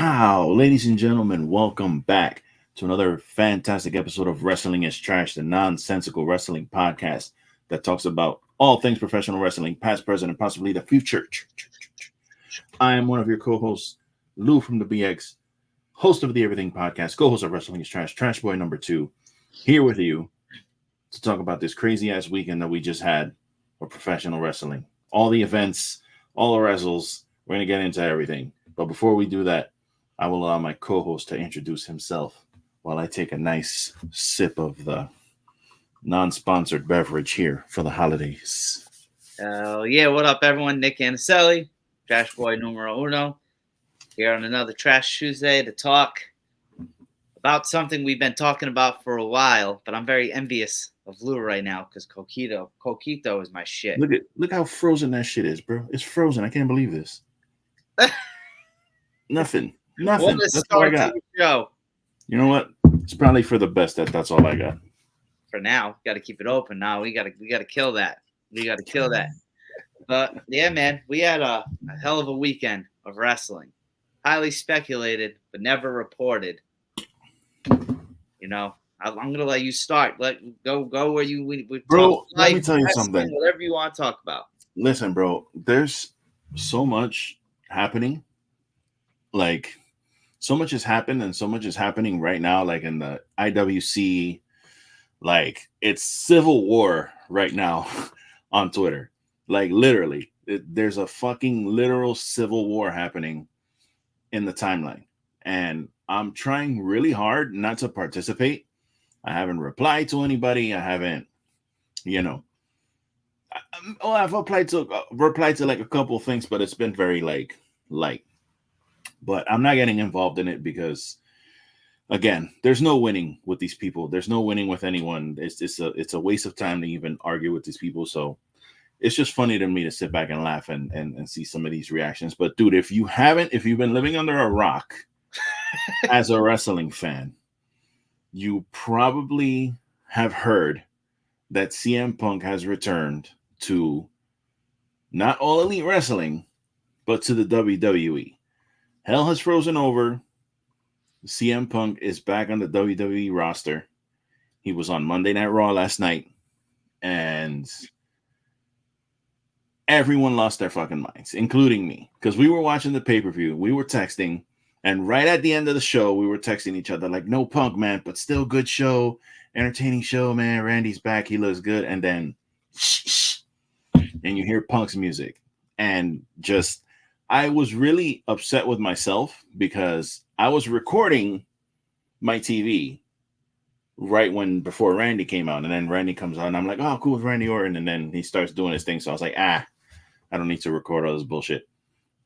Pow! Ladies and gentlemen, welcome back to another fantastic episode of Wrestling is Trash, the nonsensical wrestling podcast that talks about all things professional wrestling, past, present, and possibly the future. I am one of your co-hosts, Lou from the BX, host of the Everything Podcast, co-host of Wrestling is Trash, Trash Boy number 2, here with you to talk about this crazy-ass weekend that we just had for professional wrestling. All the events, all the wrestles, we're going to get into everything. But before we do that, I will allow my co-host to introduce himself while I take a nice sip of the non-sponsored beverage here for the holidays. Yeah, what up, everyone? Nick Anicelli, Trash Boy numero uno, here on another Trash Tuesday to talk about something we've been talking about for a while, but I'm very envious of Lou right now because Coquito is my shit. Look how frozen that shit is, bro. It's frozen. I can't believe this. Nothing. What a That's start all I got. to the show. You know what? It's probably for the best that's all I got. For now, got to keep it open. Now we got to kill that. We got to kill that. But yeah, man, we had a hell of a weekend of wrestling. Highly speculated, but never reported. You know, I'm gonna let you start. Go where you. Bro, let me tell you something. Whatever you want to talk about. Listen, bro. There's so much happening. Like, so much has happened, and so much is happening right now. Like in the IWC, like it's civil war right now on Twitter. Like literally, there's a fucking literal civil war happening in the timeline, and I'm trying really hard not to participate. I haven't replied to anybody. I haven't, I've replied to like a couple of things, but it's been very like light. But I'm not getting involved in it because, again, there's no winning with these people. There's no winning with anyone. It's a waste of time to even argue with these people. So it's just funny to me to sit back and laugh and see some of these reactions. But dude, if you've been living under a rock as a wrestling fan, you probably have heard that CM Punk has returned to not All Elite Wrestling, but to the WWE. Hell has frozen over. CM Punk is back on the WWE roster. He was on Monday Night Raw last night, and everyone lost their fucking minds, including me, because we were watching the pay-per-view. We were texting, and right at the end of the show, we were texting each other like, no Punk, man, but still good show, entertaining show, man. Randy's back. He looks good. And then, and you hear Punk's music, and just... I was really upset with myself because I was recording my TV before Randy came out, and then Randy comes on, and I'm like, oh, cool, with Randy Orton, and then he starts doing his thing, so I was like, I don't need to record all this bullshit.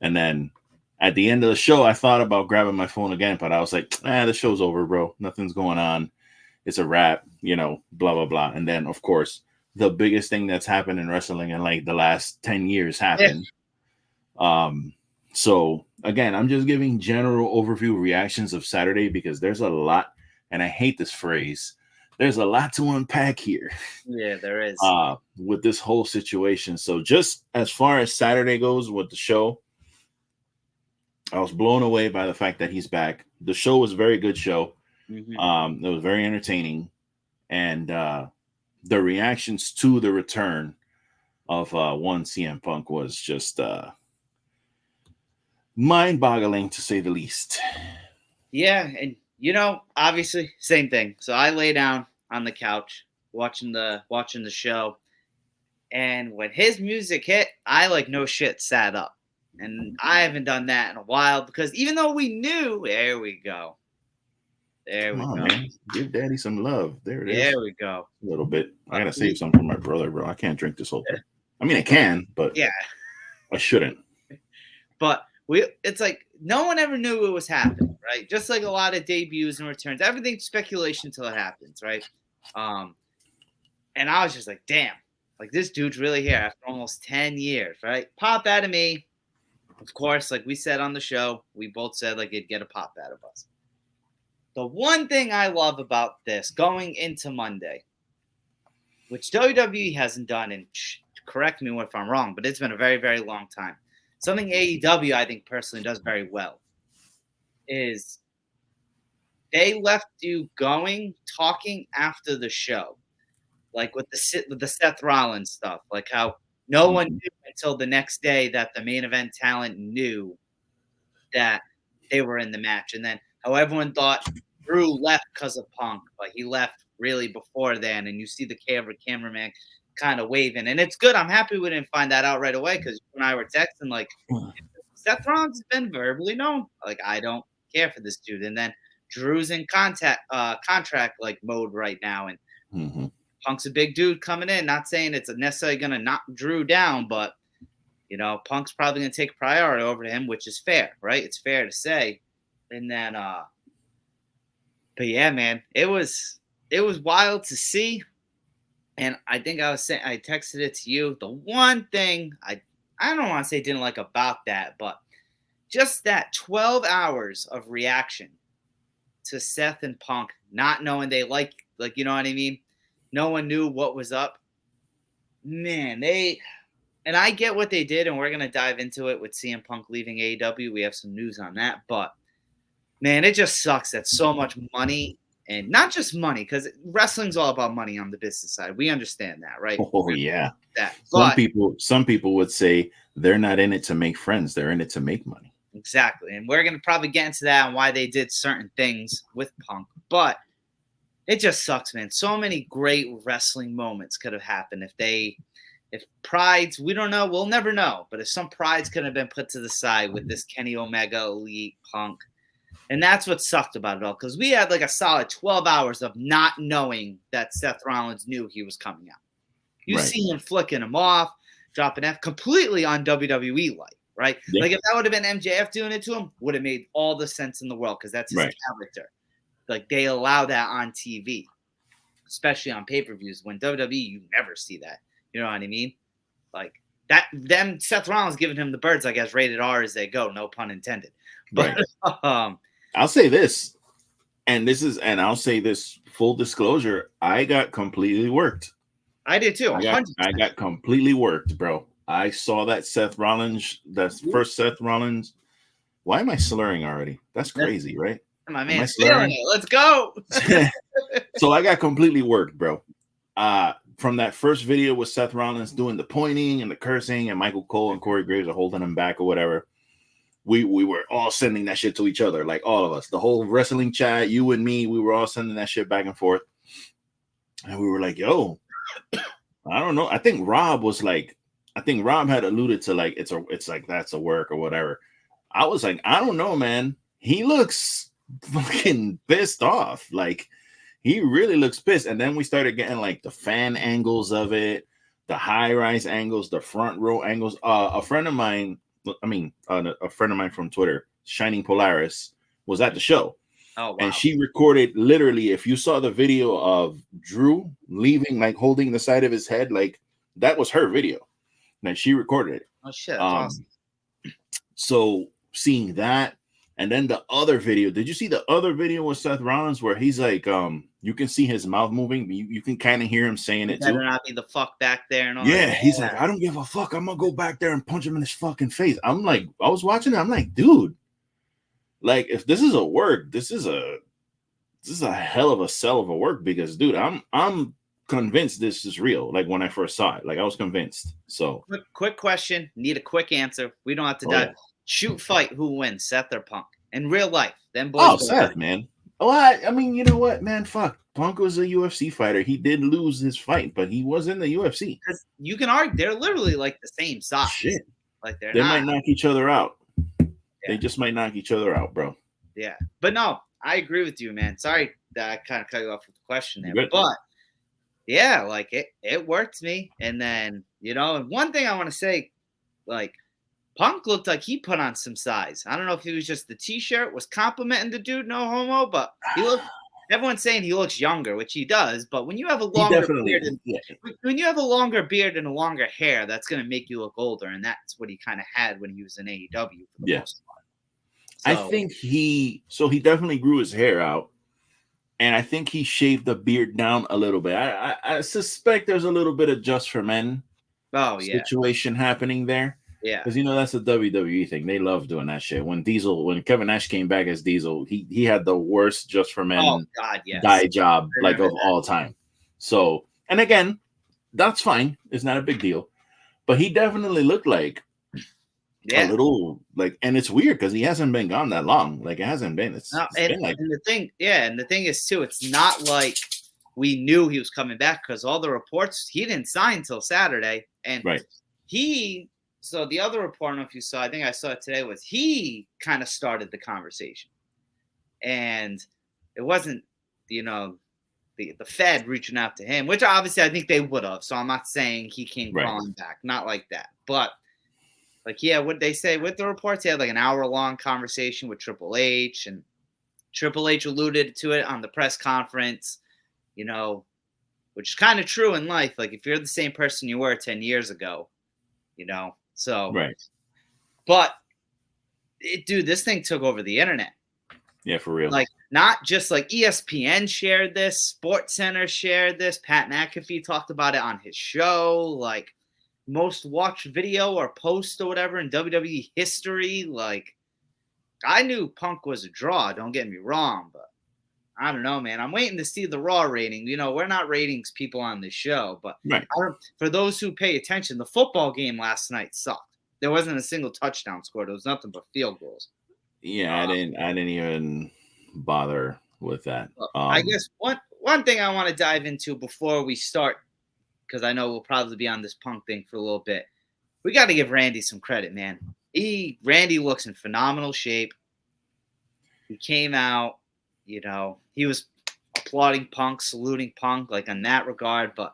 And then at the end of the show, I thought about grabbing my phone again, but I was like, the show's over, bro. Nothing's going on. It's a wrap, blah, blah, blah. And then, of course, the biggest thing that's happened in wrestling in like the last 10 years happened. Yeah. So again, I'm just giving general overview reactions of Saturday because there's a lot, and I hate this phrase. There's a lot to unpack here. Yeah, there is. With this whole situation. So just as far as Saturday goes with the show, I was blown away by the fact that he's back. The show was a very good show. Mm-hmm. It was very entertaining, and the reactions to the return of one CM Punk was just mind-boggling, to say the least. Yeah, and obviously, same thing. So I lay down on the couch watching the show, and when his music hit, I like no shit sat up, and I haven't done that in a while because even though we knew, there we go, man. Give Daddy some love. There it is. There we go. A little bit. I gotta save some for my brother, bro. I can't drink this whole thing. I mean, I can, but yeah, I shouldn't. But it's like no one ever knew it was happening, right? Just like a lot of debuts and returns, everything's speculation until it happens, right? And I was just like, damn, like this dude's really here after almost 10 years, right? Pop out of me. Of course, like we said on the show, we both said like it'd get a pop out of us. The one thing I love about this going into Monday, which WWE hasn't done, and correct me if I'm wrong, but it's been a very, very long time. Something AEW, I think, personally does very well is they left you talking after the show, like with the Seth Rollins stuff, like how no one knew until the next day that the main event talent knew that they were in the match, and then how everyone thought Drew left because of Punk, but he left really before then, and you see the cameraman kind of waving, and it's good. I'm happy we didn't find that out right away because you and I were texting like Seth Rollins has been verbally known. Like, I don't care for this dude. And then Drew's in contract like mode right now, and Punk's a big dude coming in. Not saying it's necessarily going to knock Drew down, but Punk's probably going to take priority over to him, which is fair, right? It's fair to say. And then, but yeah, man, it was wild to see. And I think I texted it to you. The one thing I don't want to say didn't like about that, but just that 12 hours of reaction to Seth and Punk, not knowing they like, you know what I mean? No one knew what was up. Man, and I get what they did, and we're going to dive into it with CM Punk leaving AEW. We have some news on that, but man, it just sucks that so much money, and not just money, because wrestling's all about money on the business side. We understand that, right? Oh, yeah. Some people would say they're not in it to make friends. They're in it to make money. Exactly. And we're going to probably get into that and why they did certain things with Punk. But it just sucks, man. So many great wrestling moments could have happened if prides, we don't know, we'll never know. But if some prides could have been put to the side with this Kenny Omega, Elite, Punk. And that's what sucked about it all, because we had like a solid 12 hours of not knowing that Seth Rollins knew he was coming out. You see him flicking him off, dropping F completely on WWE light, right? Yeah. Like if that would have been MJF doing it to him, would have made all the sense in the world, because that's his character. Like they allow that on TV, especially on pay-per-views. When WWE, you never see that. You know what I mean? Like that, them Seth Rollins giving him the birds, I guess, rated R as they go, no pun intended. But I'll say this, and I'll say this full disclosure, I got completely worked. I did too. I got completely worked, bro. I saw that first Seth Rollins. Why am I slurring already? That's crazy, right? My man's feeling it. Let's go. So I got completely worked, bro. From that first video with Seth Rollins doing the pointing and the cursing, and Michael Cole and Corey Graves are holding him back or whatever. We were all sending that shit to each other, like all of us, the whole wrestling chat, you and me, we were all sending that shit back and forth. And we were like, yo, I don't know. I think Rob had alluded to like, it's like, that's a work or whatever. I was like, I don't know, man. He looks fucking pissed off. Like he really looks pissed. And then we started getting like the fan angles of it, the high rise angles, the front row angles. A friend of mine from Twitter, Shining Polaris, was at the show. Oh, wow. And she recorded literally, if you saw the video of Drew leaving, like holding the side of his head, like that was her video. And she recorded it. Oh shit. Awesome. So seeing that, and then the other video, did you see the other video with Seth Rollins where he's like, you can see his mouth moving, but you can kind of hear him saying it too. Better not be the fuck back there and all that. That. He's like, I don't give a fuck. I'm gonna go back there and punch him in his fucking face. I'm like, I was watching it. I'm like, dude, like if this is a work, this is a hell of a sell of a work, because dude, I'm convinced this is real. Like when I first saw it, like I was convinced. So quick question, need a quick answer. We don't have to dive. Shoot fight, who wins, Seth or Punk? In real life, them boys. Oh, Seth, man. Oh, I mean, you know what, man? Fuck. Punk was a UFC fighter. He did lose his fight, but he was in the UFC. Because you can argue they're literally like the same size. Shit. Like they might knock each other out. Yeah. They just might knock each other out, bro. Yeah. But no, I agree with you, man. Sorry that I kind of cut you off with the question there. But yeah, like it worked me. And then, and one thing I want to say, like, Punk looked like he put on some size. I don't know if it was just the T-shirt was complimenting the dude, no homo, but he looked. Everyone's saying he looks younger, which he does. But when you have a longer beard, when you have a longer beard and a longer hair, that's going to make you look older, and that's what he kind of had when he was in AEW for the most part. So, I think he definitely grew his hair out, and I think he shaved the beard down a little bit. I suspect there's a little bit of Just for Men situation happening there. Yeah. Because that's the WWE thing. They love doing that shit. When Kevin Nash came back as Diesel, he had the worst Just for Men Oh God, yes. guy job like of that. all time. So, and again, that's fine. It's not a big deal. But he definitely looked like a little like, and it's weird because he hasn't been gone that long. Like it hasn't been. It's been like. And the thing is too, it's not like we knew he was coming back because all the reports he didn't sign until Saturday, and right. So the other report, I don't know if you saw, I think I saw it today, was he kind of started the conversation, and it wasn't the Fed reaching out to him, which obviously I think they would have. So I'm not saying he came crawling back, not like that, but. Like, yeah, what they say with the reports, he had like an hour-long conversation with Triple H, and Triple H alluded to it on the press conference, which is kind of true in life. Like, if you're the same person you were 10 years ago, so. Right. But, dude, this thing took over the internet. Yeah, for real. Like, not just like ESPN shared this, SportsCenter shared this, Pat McAfee talked about it on his show, like, most watched video or post or whatever in WWE history. Like, I knew Punk was a draw, don't get me wrong, but I don't know, man. I'm waiting to see the Raw rating. We're not ratings people on this show, but for those who pay attention, the football game last night sucked. There wasn't a single touchdown scored. It was nothing but field goals. Yeah, I didn't even bother with that. I guess one thing I want to dive into before we start, because I know we'll probably be on this Punk thing for a little bit. We got to give Randy some credit, man. Randy looks in phenomenal shape. He came out, he was applauding Punk, saluting Punk, like in that regard. But,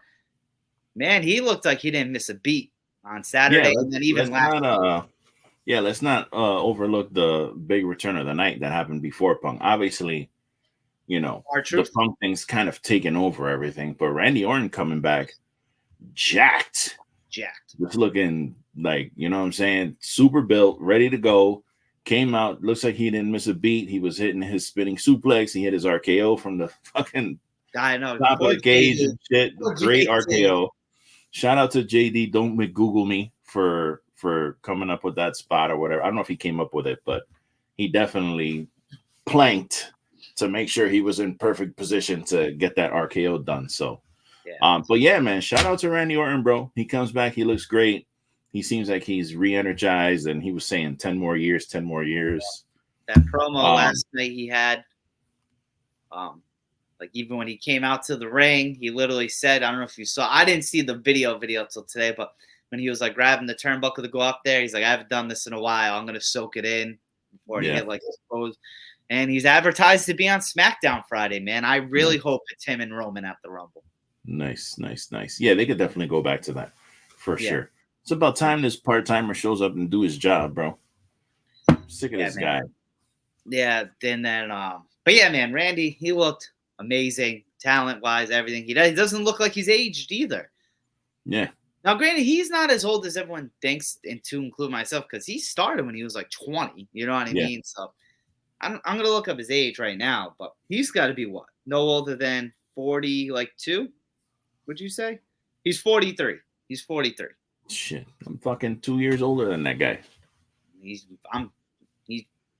man, he looked like he didn't miss a beat on Saturday. Yeah, and then even last let's not overlook the big return of the night that happened before Punk. Obviously, the Punk thing's kind of taken over everything. But Randy Orton coming back, jacked, just looking like, what I'm saying, super built, ready to go. Came out, looks like he didn't miss a beat. He was hitting his spinning suplex. He hit his RKO from the fucking top of the cage and shit. Great RKO. Shout out to JD. Don't Google me for coming up with that spot or whatever. I don't know if he came up with it, but he definitely planked to make sure he was in perfect position to get that RKO done. So. Yeah. But yeah, man, shout out to Randy Orton, bro. He comes back. He looks great. He seems like he's re-energized, and he was saying 10 more years. That promo last night he had, like even when he came out to the ring, he literally said, I don't know if you saw, I didn't see the video till today, but when he was like grabbing the turnbuckle to go up there, he's like, I haven't done this in a while. I'm going to soak it in before he hit like his pose. And he's advertised to be on SmackDown Friday, man. I really hope it's him and Roman at the Rumble. Nice. Yeah, they could definitely go back to that for sure. It's about time this part-timer shows up and do his job, bro. Sick of this guy. Yeah, but yeah, man, Randy, he looked amazing, talent-wise, everything. He doesn't look like he's aged either. Yeah. Now, granted, he's not as old as everyone thinks, and to include myself, because he started when he was like 20. You know what I mean? So I'm going to look up his age right now, but he's got to be what? No older than 42? Would you say? He's 43. He's 43. Shit, I'm fucking 2 years older than that guy. He's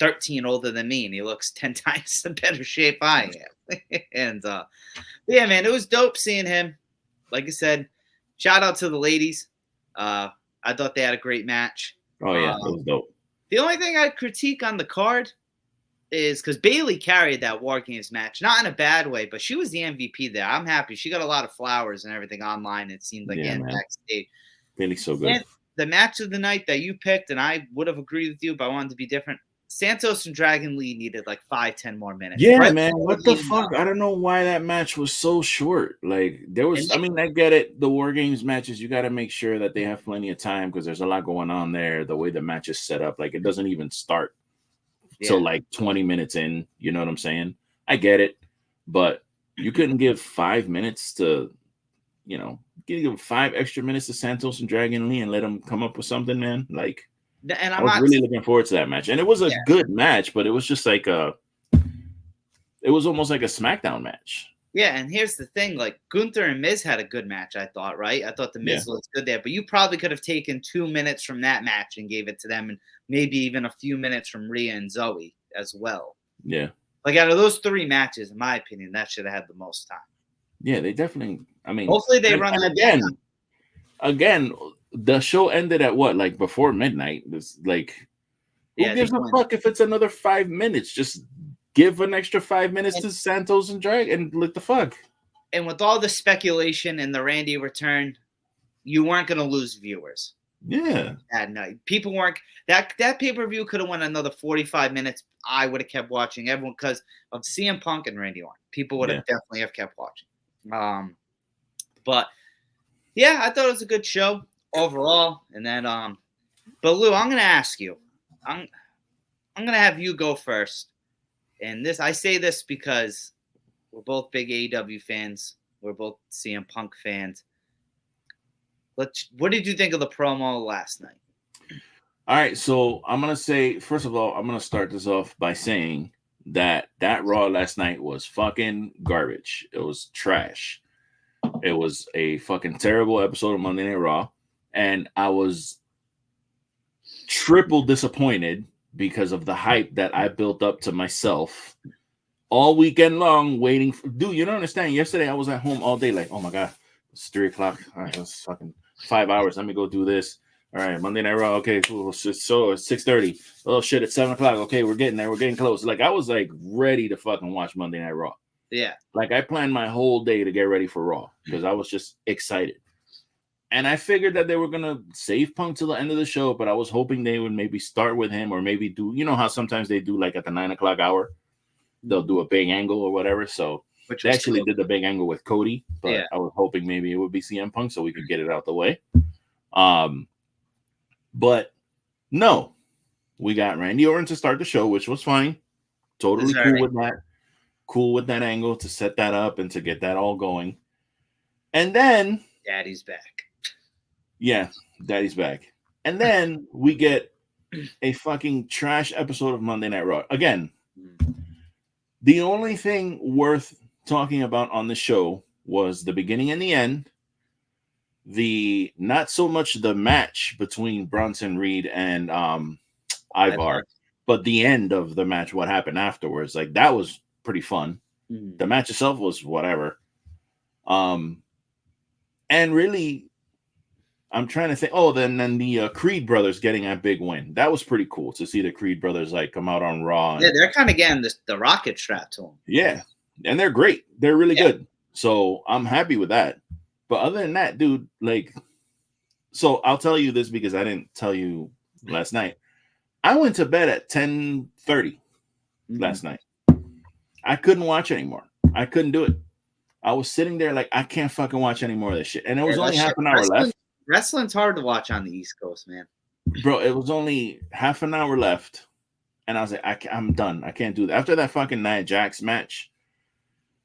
13 older than me, and he looks 10 times in better shape I am. And yeah, man, it was dope seeing him. Like I said, shout out to the ladies. I thought they had a great match. Oh yeah, it was dope. The only thing I'd critique on the card is because Bayley carried that War Games match, not in a bad way, but she was the MVP there. I'm happy. She got a lot of flowers and everything online. It seemed like backstage. Bayley's so good. And the match of the night that you picked, and I would have agreed with you, but I wanted to be different. Santos and Dragon Lee needed like 5-10 more minutes. Yeah, man. What the fuck? I don't know why that match was so short. Like there was, I mean, I get it. The War Games matches, you got to make sure that they have plenty of time because there's a lot going on there. The way the match is set up, like it doesn't even start till like 20 minutes in. You know what I'm saying? I get it, but you couldn't give 5 minutes to, give 5 extra minutes to Santos and Dragon Lee and let them come up with something, man. Like. And I was really looking forward to that match. And it was a good match, but it was just like it was almost like a SmackDown match. Yeah, and here's the thing, like Gunther and Miz had a good match, I thought, right? I thought the Miz looked good there, but you probably could have taken 2 minutes from that match and gave it to them, and maybe even a few minutes from Rhea and Zoe as well. Yeah. Like out of those 3 matches, in my opinion, that should have had the most time. Yeah, they definitely. I mean, hopefully they run that again. The show ended at what, like before midnight? It's like, who gives a fuck if it's another 5 minutes? Just give an extra 5 minutes to Santos and Drag and look the fuck. And with all the speculation and the Randy return, you weren't going to lose viewers. Yeah. That night, people weren't. That pay-per-view could have went another 45 minutes. I would have kept watching everyone because of CM Punk and Randy Orton. People would have definitely have kept watching. But yeah, I thought it was a good show overall. And then, but Lou, I'm going to ask you. I'm going to have you go first. And I say this because we're both big AEW fans. We're both CM Punk fans. What did you think of the promo last night? All right, so I'm going to say, first of all, I'm going to start this off by saying that Raw last night was fucking garbage. It was trash. It was a fucking terrible episode of Monday Night Raw. And I was triple disappointed because of the hype that I built up to myself all weekend long waiting for. Dude, you don't understand. Yesterday, I was at home all day like, oh my God, it's 3 o'clock. All right, it's fucking 5 hours. Let me go do this. All right, Monday Night Raw. Okay, cool. So it's 6:30. Oh shit, it's 7 o'clock. Okay, we're getting there. We're getting close. Like I was like ready to fucking watch Monday Night Raw. Yeah. Like I planned my whole day to get ready for Raw because I was just excited. And I figured that they were gonna save Punk till the end of the show, but I was hoping they would maybe start with him or maybe do, you know how sometimes they do like at the 9 o'clock hour, they'll do a big angle or whatever. So they actually did the big angle with Cody, but I was hoping maybe it would be CM Punk so we could get it out the way. But no, we got Randy Orton to start the show, which was fine. Totally cool with that. Cool with that angle to set that up and to get that all going. And then Daddy's back. Yeah, Daddy's back. And then we get a fucking trash episode of Monday Night Raw. Again, the only thing worth talking about on the show was the beginning and the end. Not so much the match between Bronson Reed and Ivar, but the end of the match, what happened afterwards. Like that was pretty fun. The match itself was whatever. And really, I'm trying to think. Oh, then the Creed brothers getting a big win. That was pretty cool to see the Creed brothers like come out on Raw. Yeah, they're kind of getting the rocket strap to them. Yeah, and they're great. They're really good. So I'm happy with that. But other than that, dude, like, so I'll tell you this because I didn't tell you last night. I went to bed at 10:30 last night. I couldn't watch anymore. I couldn't do it. I was sitting there like, I can't fucking watch any more of this shit. And it was only half an hour left. Wrestling's hard to watch on the East Coast, man. Bro, it was only half an hour left. And I was like, I'm done. I can't do that. After that fucking Nia Jax match,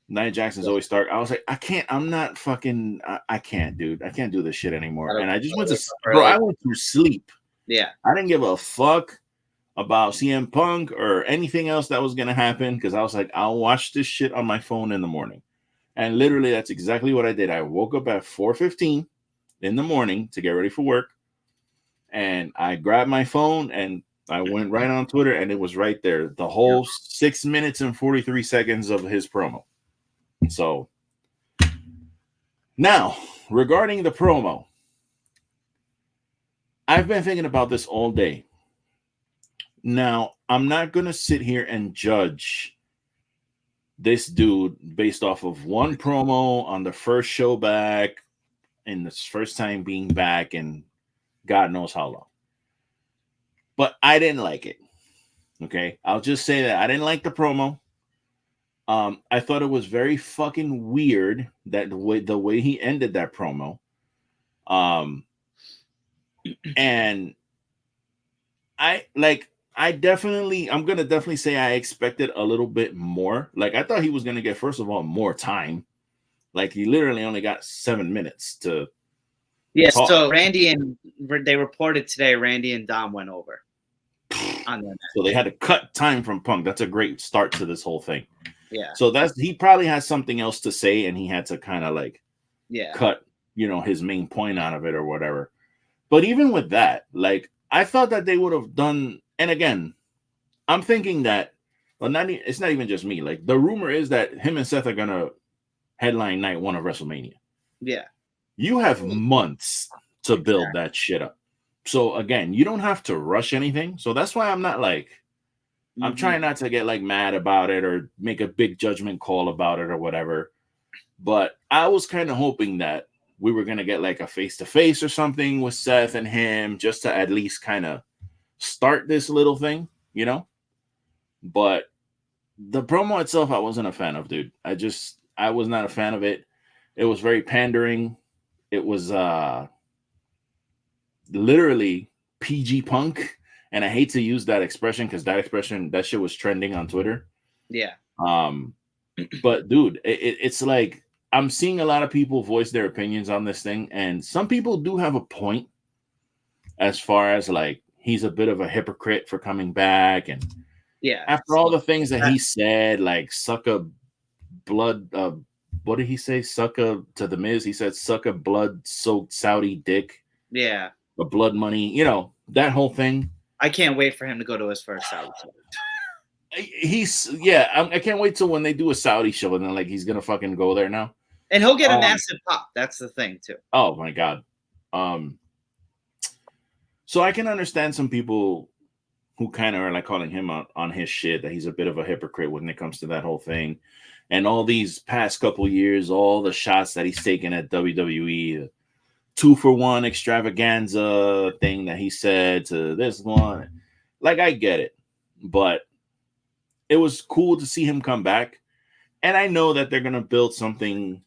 Nia Jackson's always start. I was like, I can't, I can't, dude. I can't do this shit anymore. And I just went to, I went to sleep. Yeah. I didn't give a fuck about CM Punk or anything else that was going to happen because I was like, I'll watch this shit on my phone in the morning. And literally, that's exactly what I did. I woke up at 4:15 in the morning to get ready for work. And I grabbed my phone and I went right on Twitter and it was right there. The whole 6 minutes and 43 seconds of his promo. So now, regarding the promo, I've been thinking about this all day. Now, I'm not going to sit here and judge this dude based off of one promo on the first show back and this first time being back and God knows how long. But I didn't like it. Okay. I'll just say that I didn't like the promo. I thought it was very fucking weird that the way he ended that promo. And I'm gonna definitely say I expected a little bit more. Like I thought he was gonna get, first of all, more time. Like he literally only got 7 minutes to. Yeah, talk. So they reported today Randy and Dom went over on their match. So they had to cut time from Punk. That's a great start to this whole thing. Yeah. So he probably has something else to say, and he had to kind of like cut, his main point out of it or whatever. But even with that, like, I thought that they would have done, and again, I'm thinking that, well, it's not even just me. Like, the rumor is that him and Seth are gonna headline night 1 of WrestleMania. Yeah. You have months to build that shit up. So again, you don't have to rush anything. So that's why I'm not like, I'm trying not to get like mad about it or make a big judgment call about it or whatever. But I was kind of hoping that we were going to get like a face-to-face or something with Seth and him, just to at least kind of start this little thing, But the promo itself, I wasn't a fan of, dude. I was not a fan of it. It was very pandering. It was literally PG punk. And I hate to use that expression because that shit was trending on Twitter. Yeah. But dude, it's like, I'm seeing a lot of people voice their opinions on this thing, and some people do have a point as far as like, he's a bit of a hypocrite for coming back, and after all the things that he said, like suck a blood, what did he say? Suck a, to the Miz, he said suck a blood-soaked Saudi dick. Yeah. The blood money, that whole thing. I can't wait for him to go to his first Saudi show. I can't wait till when they do a Saudi show, and then like he's gonna fucking go there now. And he'll get a massive pop. That's the thing, too. Oh, my God. So I can understand some people who kind of are like calling him out on his shit, that he's a bit of a hypocrite when it comes to that whole thing. And all these past couple years, all the shots that he's taken at WWE, 2-for-1 extravaganza thing that he said to this one. Like, I get it. But it was cool to see him come back. And I know that they're going to build something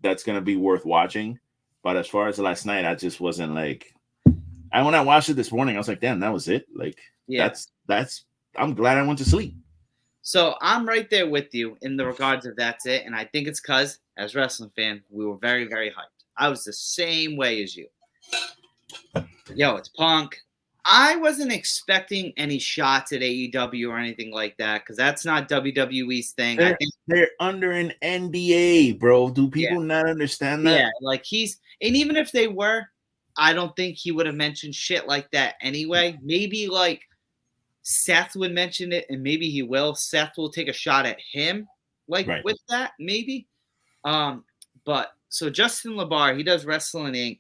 that's going to be worth watching. But as far as last night, I just wasn't like, when I watched it this morning, I was like, damn, that was it. Like, I'm glad I went to sleep. So I'm right there with you in the regards of that's it. And I think it's because, as a wrestling fan, we were very, very hyped. I was the same way as you. Yo, it's Punk. I wasn't expecting any shots at AEW or anything like that, because that's not WWE's thing. They're under an NDA, bro. Do people not understand that? Yeah, like and even if they were, I don't think he would have mentioned shit like that anyway. Maybe like Seth would mention it, and maybe he will. Seth will take a shot at him, with that, maybe. But so Justin LaBar, he does Wrestling Inc.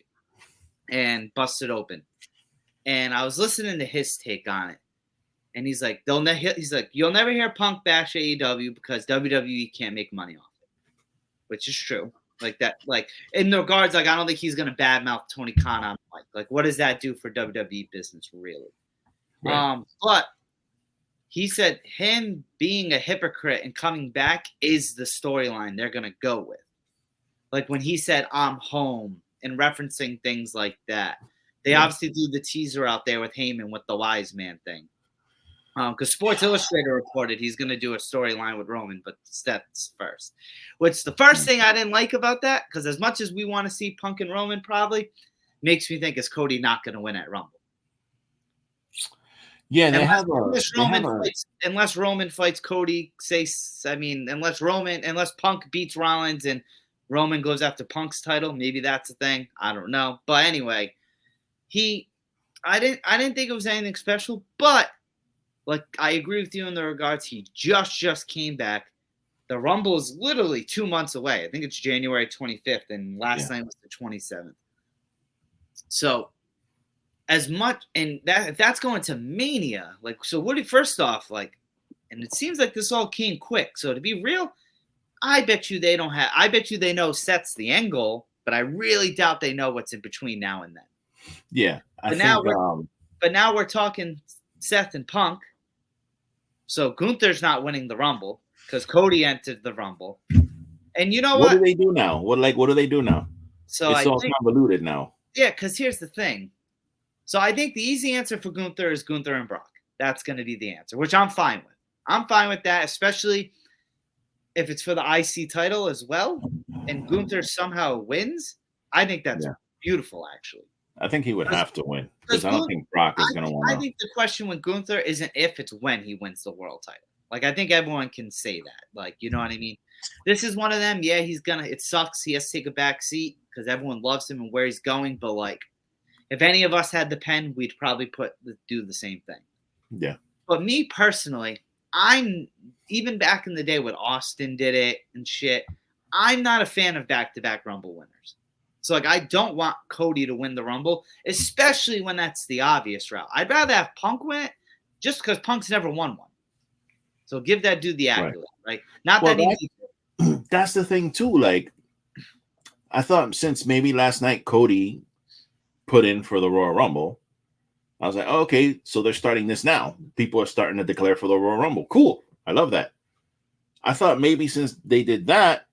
and Busted Open. And I was listening to his take on it. And he's like, you'll never hear Punk bash AEW because WWE can't make money off it. Which is true. Like that, like in the regards, like I don't think he's gonna badmouth Tony Khan on mic. Like, what does that do for WWE business, really? Right. But he said him being a hypocrite and coming back is the storyline they're gonna go with. Like when he said I'm home and referencing things like that. They obviously threw the teaser out there with Heyman with the wise man thing. Because Sports Illustrated reported he's going to do a storyline with Roman, but that's first. Which the first thing I didn't like about that, because as much as we want to see Punk and Roman probably, makes me think, is Cody not going to win at Rumble? Yeah, unless Roman fights Cody, unless Punk beats Rollins and Roman goes after Punk's title, maybe that's the thing. I don't know. But anyway, I didn't think it was anything special, but like I agree with you in the regards, he just came back. The Rumble is literally 2 months away. I think it's January 25th, and last night was the 27th. So as much, and that if that's going to Mania, like, so what? First off, like, and it seems like this all came quick. So to be real, I bet you they know Seth's the end goal, but I really doubt they know what's in between now and then. Yeah, but now we're talking Seth and Punk. So Gunther's not winning the Rumble because Cody entered the Rumble. And you know what? What do they do now? What do they do now? So it's all convoluted now. Yeah, because here's the thing. So I think the easy answer for Gunther is Gunther and Brock. That's going to be the answer, which I'm fine with. I'm fine with that, especially if it's for the IC title as well, and Gunther somehow wins. I think that's beautiful, actually. I think he would have to win because I don't think Brock is going to win. I think the question with Gunther isn't if, it's when he wins the world title. Like, I think everyone can say that. Like, you know what I mean? This is one of them. Yeah, it sucks. He has to take a back seat because everyone loves him and where he's going. But, like, if any of us had the pen, we'd probably do the same thing. Yeah. But me personally, I'm even back in the day when Austin did it and shit, I'm not a fan of back-to-back Rumble winners. So, like, I don't want Cody to win the Rumble, especially when that's the obvious route. I'd rather have Punk win it just because Punk's never won one. So give that dude the accolade, right? Not well, that he needs that's the thing, too. Like, I thought since maybe last night Cody put in for the Royal Rumble, I was like, oh, okay, so they're starting this now. People are starting to declare for the Royal Rumble. Cool. I love that. I thought maybe since they did that,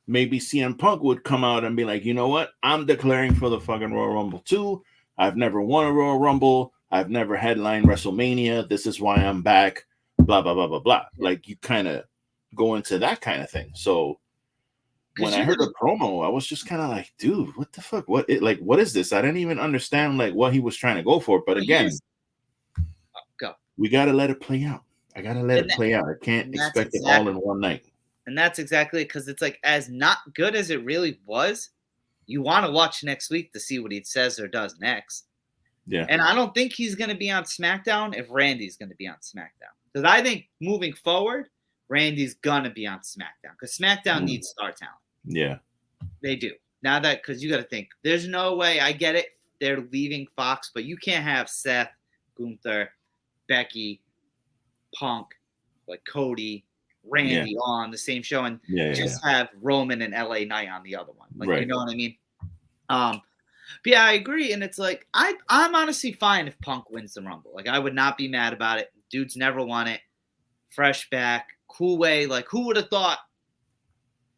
maybe CM Punk would come out and be like, you know what? I'm declaring for the fucking Royal Rumble too. I've never won a Royal Rumble. I've never headlined WrestleMania. This is why I'm back. Blah, blah, blah, blah, blah. Like, you kind of go into that kind of thing. So when I heard the promo, I was just kind of like, dude, what the fuck? What is this? I didn't even understand like what he was trying to go for. But again, we got to let it play out. I got to let it play out. I can't expect it all in one night. And that's exactly because it's like, as not good as it really was, you want to watch next week to see what he says or does next. Yeah. And I don't think he's going to be on SmackDown if Randy's going to be on SmackDown. Because I think moving forward, Randy's going to be on SmackDown. Because SmackDown needs star talent. Yeah. They do. Now that, because you got to think, there's no way, I get it, they're leaving Fox, but you can't have Seth, Gunther, Becky, Punk, like Cody, Randy on the same show and have Roman and LA Knight on the other one. Like, you know what I mean? But yeah, I agree. And it's like, I'm honestly fine if Punk wins the Rumble. Like, I would not be mad about it. Dude's never won it. Fresh back. Cool way. Like, who would have thought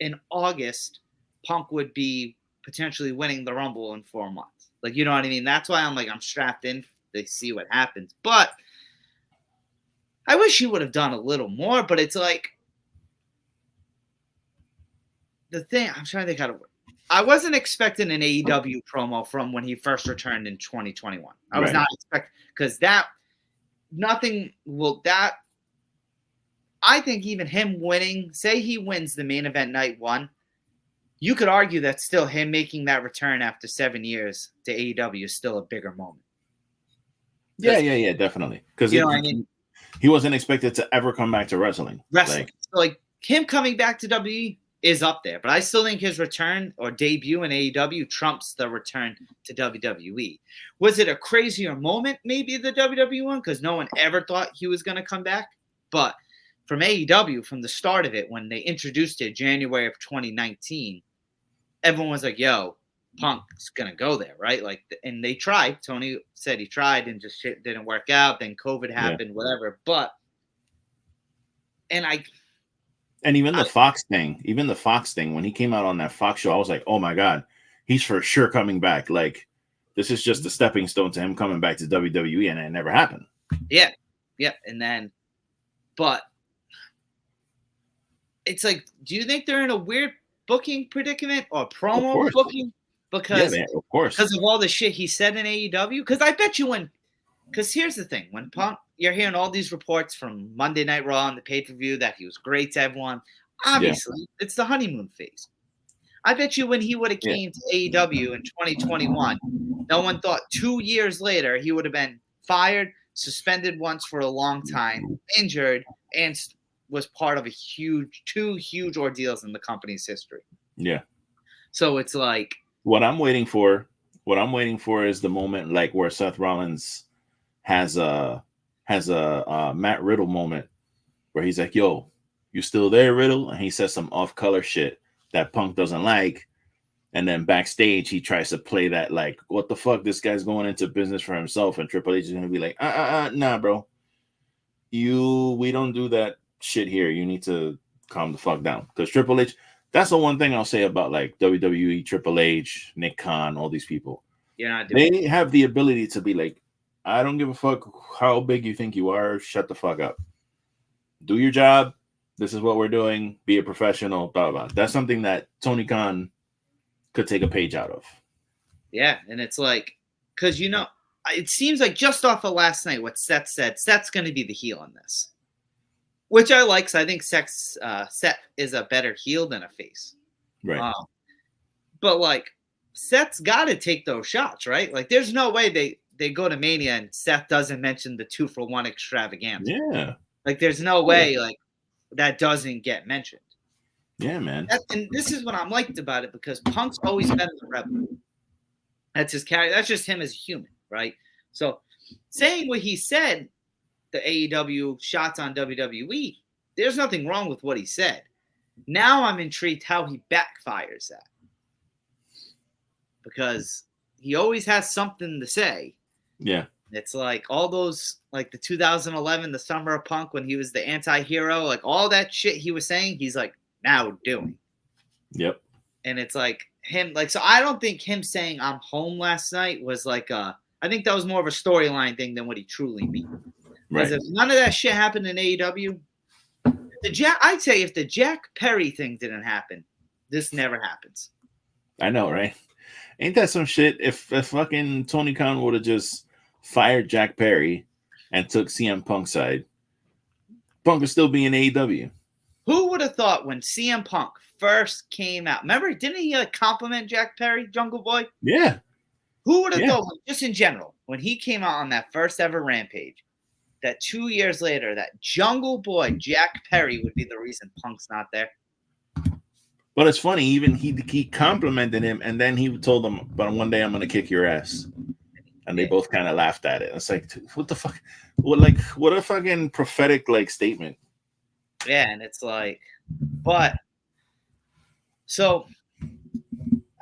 in August Punk would be potentially winning the Rumble in 4 months? Like, you know what I mean? That's why I'm strapped in to see what happens. But I wish he would have done a little more, but it's like the thing. I'm trying to think how to work. I wasn't expecting an AEW promo from when he first returned in 2021. I was not expecting, because I think even him winning, say he wins the main event night one, you could argue that still him making that return after 7 years to AEW is still a bigger moment. Yeah, definitely. Because you know what I mean? He wasn't expected to ever come back to wrestling. Like him coming back to WWE is up there, but I still think his return or debut in AEW trumps the return to WWE. Was it a crazier moment, maybe the WWE one, because no one ever thought he was going to come back? But from AEW, from the start of it, when they introduced it January of 2019, everyone was like, yo, Punk's going to go there, right? Like, and they tried. Tony said he tried and just shit didn't work out. Then COVID happened, whatever. But, and even the Fox thing, when he came out on that Fox show, I was like, oh my God, he's for sure coming back. Like, this is just a stepping stone to him coming back to WWE, and it never happened. Yeah. And then, but it's like, do you think they're in a weird booking predicament or promo booking? Because, of course, because of all the shit he said in AEW. Because I bet you because here's the thing, when Punk, you're hearing all these reports from Monday Night Raw and the pay-per-view that he was great to everyone. Obviously, it's the honeymoon phase. I bet you when he would have came to AEW in 2021, no one thought 2 years later he would have been fired, suspended once for a long time, injured, and was part of two huge ordeals in the company's history. Yeah. So it's like, what I'm waiting for is the moment like where Seth Rollins has a Matt Riddle moment where he's like, yo, you still there, Riddle? And he says some off-color shit that Punk doesn't like. And then backstage, he tries to play that like, what the fuck? This guy's going into business for himself. And Triple H is going to be like, nah, bro. We don't do that shit here. You need to calm the fuck down. Because Triple H, that's the one thing I'll say about like WWE, Triple H, Nick Khan, all these people. They have the ability to be like, I don't give a fuck how big you think you are. Shut the fuck up. Do your job. This is what we're doing. Be a professional. Blah, blah, blah. That's something that Tony Khan could take a page out of. Yeah, and it's like, because, it seems like just off of last night, what Seth said, Seth's going to be the heel in this. which I like. So I think Seth is a better heel than a face. Right. But like Seth's got to take those shots, right? Like there's no way they go to Mania and Seth doesn't mention the 2-for-1 extravaganza. Yeah. Like there's no way like that doesn't get mentioned. Yeah, man. And this is what I'm liked about it, because Punk's always been the rebel. That's his character. That's just him as a human, right? So saying what he said, the AEW shots on WWE, there's nothing wrong with what he said. Now I'm intrigued how he backfires that, because he always has something to say. Yeah. It's like all those, like the 2011, the Summer of Punk, when he was the anti-hero, like all that shit he was saying, he's like now doing. Yep. And it's like him, like, so I don't think him saying I'm home last night was like I think that was more of a storyline thing than what he truly means. Right. Because if none of that shit happened in AEW, I'd say if the Jack Perry thing didn't happen, this never happens. I know, right? Ain't that some shit? If fucking Tony Khan would have just fired Jack Perry and took CM Punk's side, Punk would still be in AEW. Who would have thought when CM Punk first came out? Remember, didn't he compliment Jack Perry, Jungle Boy? Yeah. Who would have thought, just in general, when he came out on that first ever Rampage, that 2 years later, that Jungle Boy Jack Perry would be the reason Punk's not there? But it's funny, even he complimented him, and then he told him, "But one day I'm gonna kick your ass," and they both kind of laughed at it. It's like, what the fuck? What a fucking prophetic like statement. Yeah, and it's like, but so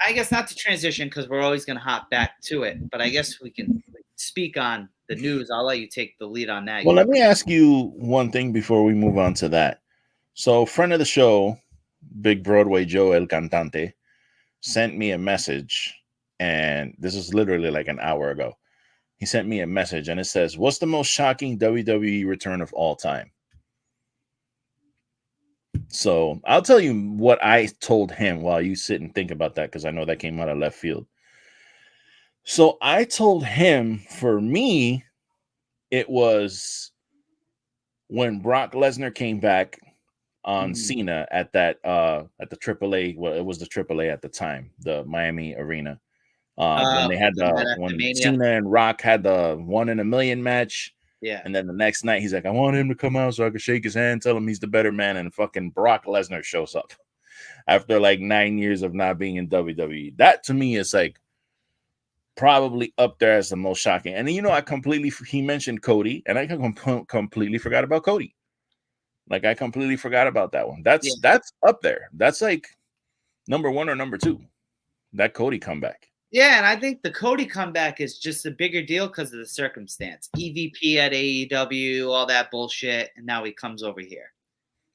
I guess not to transition, because we're always gonna hop back to it, but I guess we can speak on the news. I'll let you take the lead on that. Well, let me ask you one thing before we move on to that. So, friend of the show, Big Broadway Joe El Cantante, sent me a message, and this is literally like an hour ago. He sent me a message, and it says, "What's the most shocking WWE return of all time?" So I'll tell you what I told him while you sit and think about that, because I know that came out of left field. So I told him, for me, it was when Brock Lesnar came back on Cena at that at the AAA. Well, it was the AAA at the time, the Miami Arena. When they had when Cena and Rock had the 1 in a million match. Yeah. And then the next night he's like, "I want him to come out so I can shake his hand, tell him he's the better man." And fucking Brock Lesnar shows up after like 9 years of not being in WWE. That to me is like probably up there as the most shocking. And you know, he mentioned Cody, and I completely forgot about Cody. Like I completely forgot about that one. That's up there. That's like number 1 or number 2. That Cody comeback. Yeah, and I think the Cody comeback is just a bigger deal because of the circumstance. EVP at AEW, all that bullshit, and now he comes over here.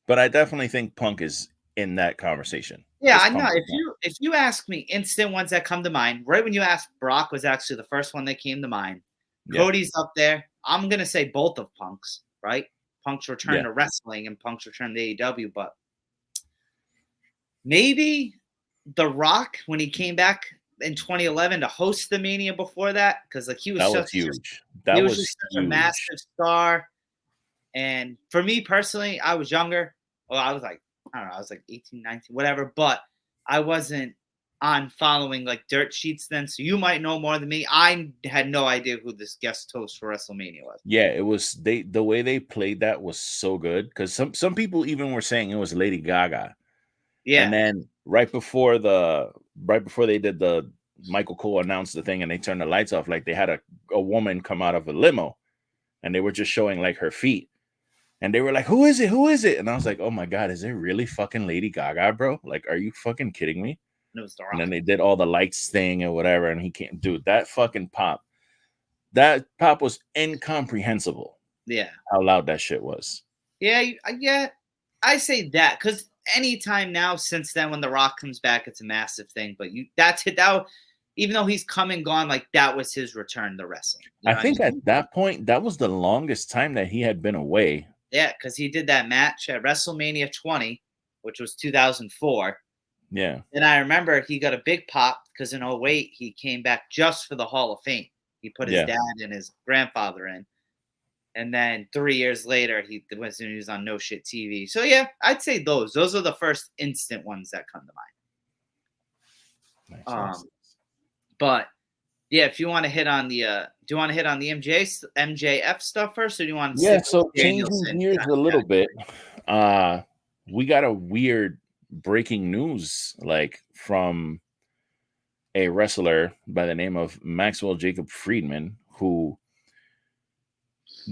But I definitely think Punk is in that conversation. Yeah, I know. If you ask me, instant ones that come to mind, right when you asked, Brock was actually the first one that came to mind. Yeah. Cody's up there. I'm gonna say both of Punk's, right? Punk's return to wrestling and Punk's return to AEW, but maybe The Rock when he came back in 2011 to host the Mania before that, because like he was huge. He was just such a massive star. And for me personally, I was younger. Well, I was like, I don't know, I was like 18, 19, whatever, but I wasn't on following like dirt sheets then, so you might know more than me. I had no idea who this guest host for WrestleMania was. Yeah, it was the way they played that was so good, because some people even were saying it was Lady Gaga. Yeah. And then right before they did the Michael Cole announced the thing and they turned the lights off, like they had a woman come out of a limo and they were just showing like her feet. And they were like, "Who is it? Who is it?" And I was like, "Oh my God, is it really fucking Lady Gaga, bro? Like, are you fucking kidding me?" And it was The Rock. And then they did all the lights thing and whatever. And he can't, dude, that fucking pop. That pop was incomprehensible. Yeah. How loud that shit was. Yeah. I say that because anytime now since then, when The Rock comes back, it's a massive thing. But that's it. Even though he's come and gone, like that was his return to wrestling. I think at that point, that was the longest time that he had been away. Yeah, because he did that match at WrestleMania 20, which was 2004. Yeah. And I remember he got a big pop because in 2008, he came back just for the Hall of Fame. He put his dad and his grandfather in. And then 3 years later, he was on No Shit TV. So yeah, I'd say those. Those are the first instant ones that come to mind. Nice. But yeah, if you want to hit on the, do you want to hit on the MJF stuff first, or do you want to? Yeah. So changing gears a little bit. We got a weird breaking news, like from a wrestler by the name of Maxwell Jacob Friedman, who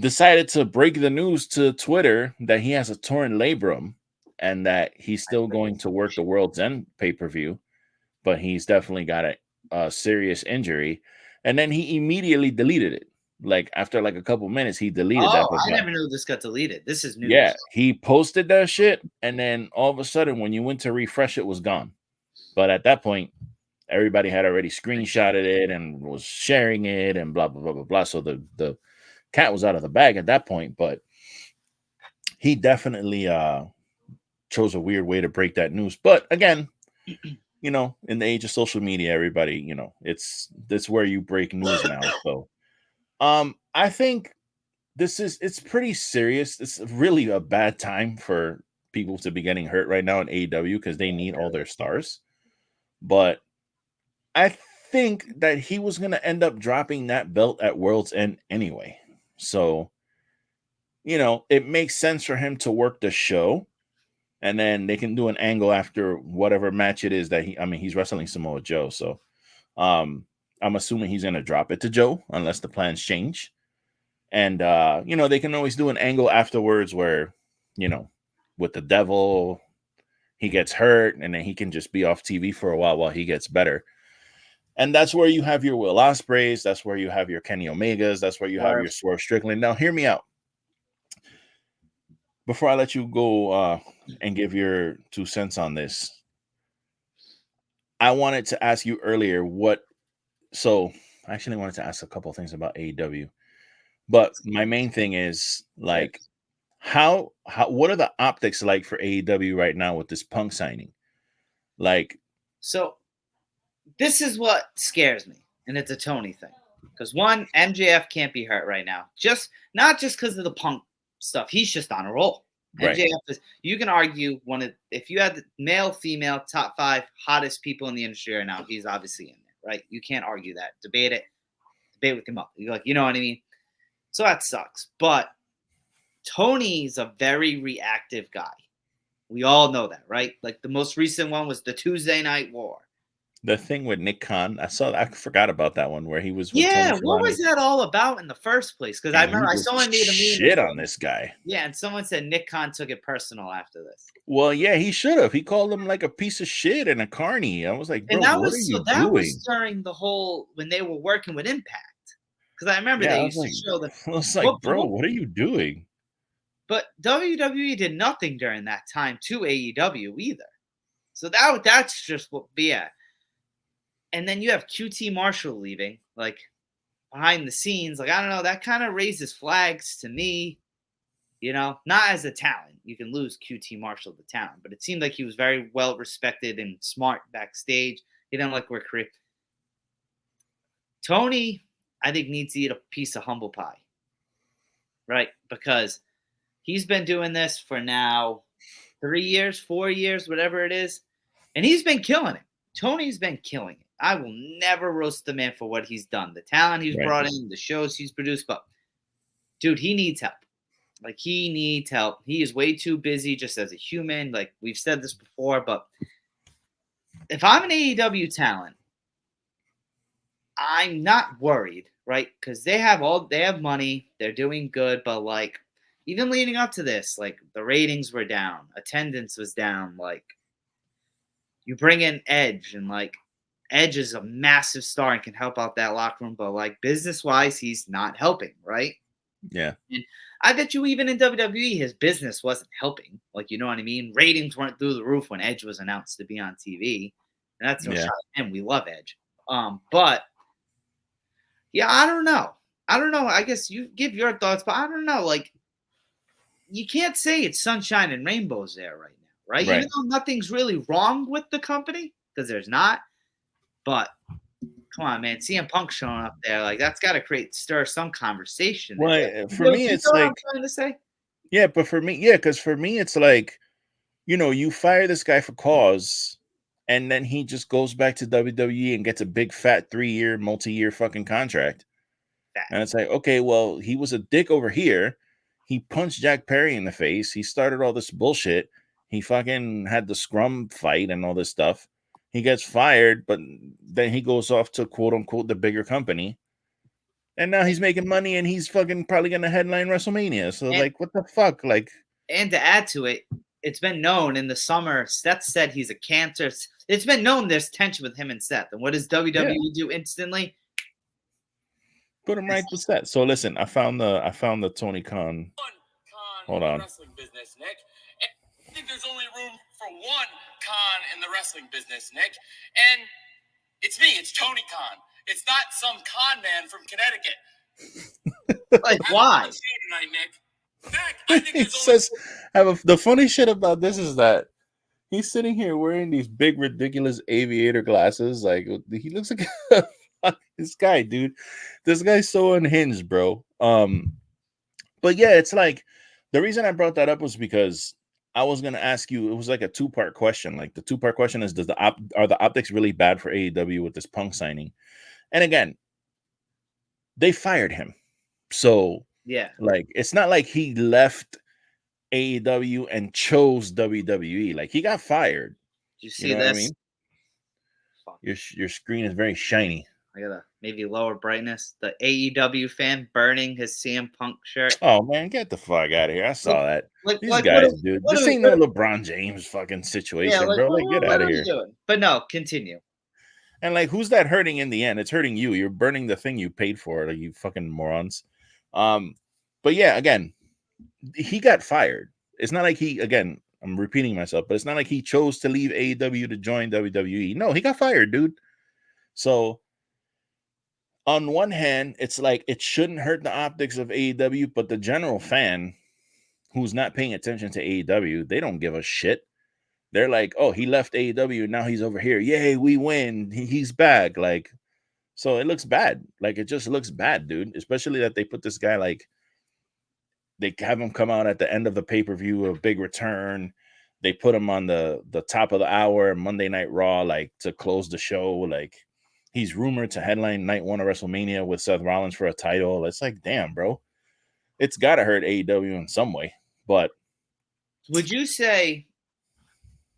decided to break the news to Twitter that he has a torn labrum and that he's still going to work the World's End pay-per-view, but he's definitely got a serious injury. And then he immediately deleted it. Like after like a couple minutes, he deleted that. I never knew this got deleted. This is news. Yeah, he posted that shit, and then all of a sudden, when you went to refresh, it was gone. But at that point, everybody had already screenshotted it and was sharing it and blah blah blah blah blah. So the cat was out of the bag at that point. But he definitely chose a weird way to break that news. But again, you know, in the age of social media, everybody, you know, it's where you break news now. So I think it's pretty serious. It's really a bad time for people to be getting hurt right now in AEW because they need all their stars. But I think that he was going to end up dropping that belt at World's End anyway. So, you know, it makes sense for him to work the show, and then they can do an angle after whatever match it is that he's wrestling Samoa Joe. So I'm assuming he's going to drop it to Joe unless the plans change. And, you know, they can always do an angle afterwards where, you know, with the devil, he gets hurt and then he can just be off TV for a while he gets better. And that's where you have your Will Ospreays. That's where you have your Kenny Omegas. That's where you have your Swerve Strickland. Now, hear me out. Before I let you go and give your 2 cents on this, I wanted to ask you earlier I actually wanted to ask a couple of things about AEW. But my main thing is, like, what are the optics like for AEW right now with this Punk signing? Like, so this is what scares me, and it's a Tony thing. Because one, MJF can't be hurt right now. Not just because of the Punk stuff. He's just on a roll. Right. MJF is, you can argue if you had the male, female, top 5 hottest people in the industry right now, he's obviously in there, right? You can't argue that. Debate with him up. You're like, you know what I mean? So that sucks. But Tony's a very reactive guy. We all know that, right? Like the most recent one was the Tuesday Night War. The thing with Nick Khan, I forgot about that one where he was. Yeah, what was that all about in the first place? Because I remember someone made a meme. Shit on this guy. Yeah, and someone said Nick Khan took it personal after this. Well, yeah, he should have. He called him like a piece of shit and a carny. I was like, bro, what are you doing? That was during the whole when they were working with Impact. Because I remember they used to show them. I was like, bro, what are you doing? But WWE did nothing during that time to AEW either. So that's just what, yeah. And then you have QT Marshall leaving, like behind the scenes. Like, I don't know, that kind of raises flags to me. You know, not as a talent. You can lose QT Marshall the talent, but it seemed like he was very well respected and smart backstage. He didn't like work career. Tony, I think, needs to eat a piece of humble pie. Right? Because he's been doing this for now 3 years, 4 years, whatever it is. And he's been killing it. Tony's been killing it. I will never roast the man for what he's done. The talent he's brought in, the shows he's produced. But, dude, he needs help. Like, he needs help. He is way too busy just as a human. Like, we've said this before. But if I'm an AEW talent, I'm not worried, right? Because they have money. They're doing good. But, like, even leading up to this, like, the ratings were down. Attendance was down. Like, you bring in Edge, and, like, Edge is a massive star and can help out that locker room. But, like, business-wise, he's not helping, right? Yeah. And I bet you even in WWE, his business wasn't helping. Like, you know what I mean? Ratings weren't through the roof when Edge was announced to be on TV. And that's no shot at him. We love Edge. But, yeah, I don't know. I guess you give your thoughts, but I don't know. Like, you can't say it's sunshine and rainbows there right now, right? Even though nothing's really wrong with the company, because there's not. But Come on, man. CM Punk showing up there, like that's got to stir some conversation. Well, for You me, know it's what I'm like, trying to say? yeah, but for me, yeah, because for me, it's like, you fire this guy for cause, and then he just goes back to WWE and gets a big fat 3-year, multi-year fucking contract. And it's like, okay, well, he was a dick over here. He punched Jack Perry in the face. He started all this bullshit. He fucking had the scrum fight and all this stuff. He gets fired, but then he goes off to quote unquote the bigger company. And now he's making money and he's fucking probably gonna headline WrestleMania. So And, like, what the fuck? Like, and to add to it, it's been known in the summer, Seth said he's a cancer. It's been known there's tension with him and Seth. And what does WWE do instantly? put him right with Seth. So listen, I found the Tony Khan. Hold on. Wrestling business, Nick. I think there's only room for one Khan in the wrestling business, Nick. And it's me, it's Tony Khan. It's not some con man from Connecticut. Like, why? Tonight, Nick. In fact, I think He says, the funny shit about this is that he's sitting here wearing these big, ridiculous aviator glasses. Like, he looks like this guy, dude. This guy's so unhinged, bro. But yeah, it's like, the reason I brought that up was because I was gonna ask you. It was like a 2-part question. Like, the 2-part question is: are the optics really bad for AEW with this Punk signing? And again, they fired him, so yeah, like, it's not like he left AEW and chose WWE. Like, he got fired. Do you see this? What I mean? Your screen is very shiny. I gotta maybe lower brightness. The AEW fan burning his CM Punk shirt. Oh man, get the fuck out of here! I saw that. These like, guys, dude. This ain't no LeBron James fucking situation, bro. Like, get out of here. But no, continue. And like, who's that hurting in the end? It's hurting you. You're burning the thing you paid for, like, you fucking morons. But yeah, again, he got fired. It's not like again, I'm repeating myself, but it's not like he chose to leave AEW to join WWE. No, he got fired, dude. So on one hand, it's like, it shouldn't hurt the optics of AEW, but the general fan who's not paying attention to AEW, they don't give a shit. They're like, oh, he left AEW, now he's over here. Yay, we win. He's back. Like, so it looks bad. Like, it just looks bad, dude. Especially that they put this guy, like, they have him come out at the end of the pay-per-view, a big return. They put him on the top of the hour, Monday Night Raw, like, to close the show. Like, he's rumored to headline night 1 of WrestleMania with Seth Rollins for a title. It's like, damn, bro. It's got to hurt AEW in some way. But would you say,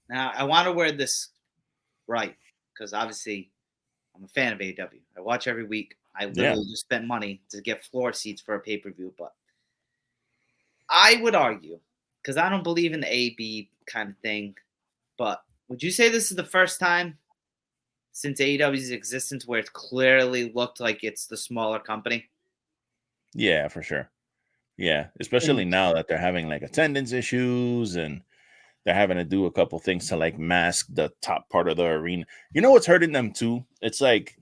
now I want to word this right, because obviously I'm a fan of AEW. I watch every week. I literally just spent money to get floor seats for a pay-per-view. But I would argue, because I don't believe in the A-B kind of thing, but would you say this is the first time since AEW's existence where it's clearly looked like it's the smaller company? Yeah, for sure. Yeah, especially now that they're having like attendance issues and they're having to do a couple things to like mask the top part of the arena. You know what's hurting them too? It's like,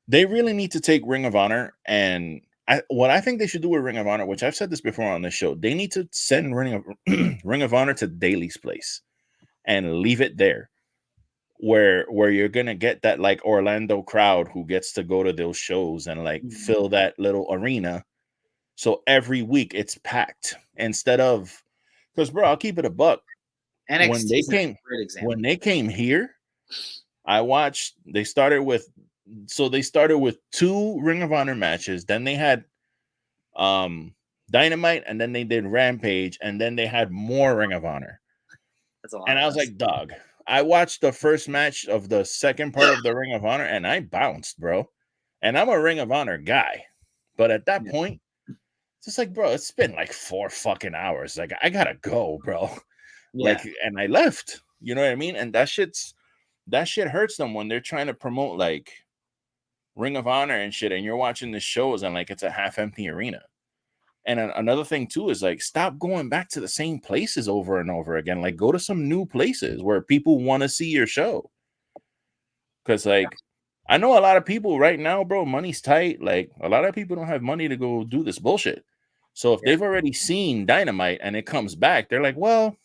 they really need to take Ring of Honor, and what I think they should do with Ring of Honor, which I've said this before on this show, they need to send Ring of Honor to Daly's place and leave it there, where you're gonna get that like Orlando crowd who gets to go to those shows and like fill that little arena. So every week it's packed, instead of, because bro, I'll keep it a buck. NXT when they came here, I watched. They started with 2 Ring of Honor matches. Then they had Dynamite, and then they did Rampage, and then they had more Ring of Honor. And I was like, dog, I watched the first match of the second part of the Ring of Honor, and I bounced, bro. And I'm a Ring of Honor guy, but at that point, it's just like, bro, it's been like 4 fucking hours. Like, I gotta go, bro. Like, and I left. You know what I mean? And that shit hurts them when they're trying to promote like Ring of Honor and shit, and you're watching the shows and like it's a half-empty arena. And another thing too is like, stop going back to the same places over and over again. Like, go to some new places where people want to see your show. Because like, I know a lot of people right now, bro, money's tight. Like, a lot of people don't have money to go do this bullshit. So if they've already seen Dynamite and it comes back, they're like, well,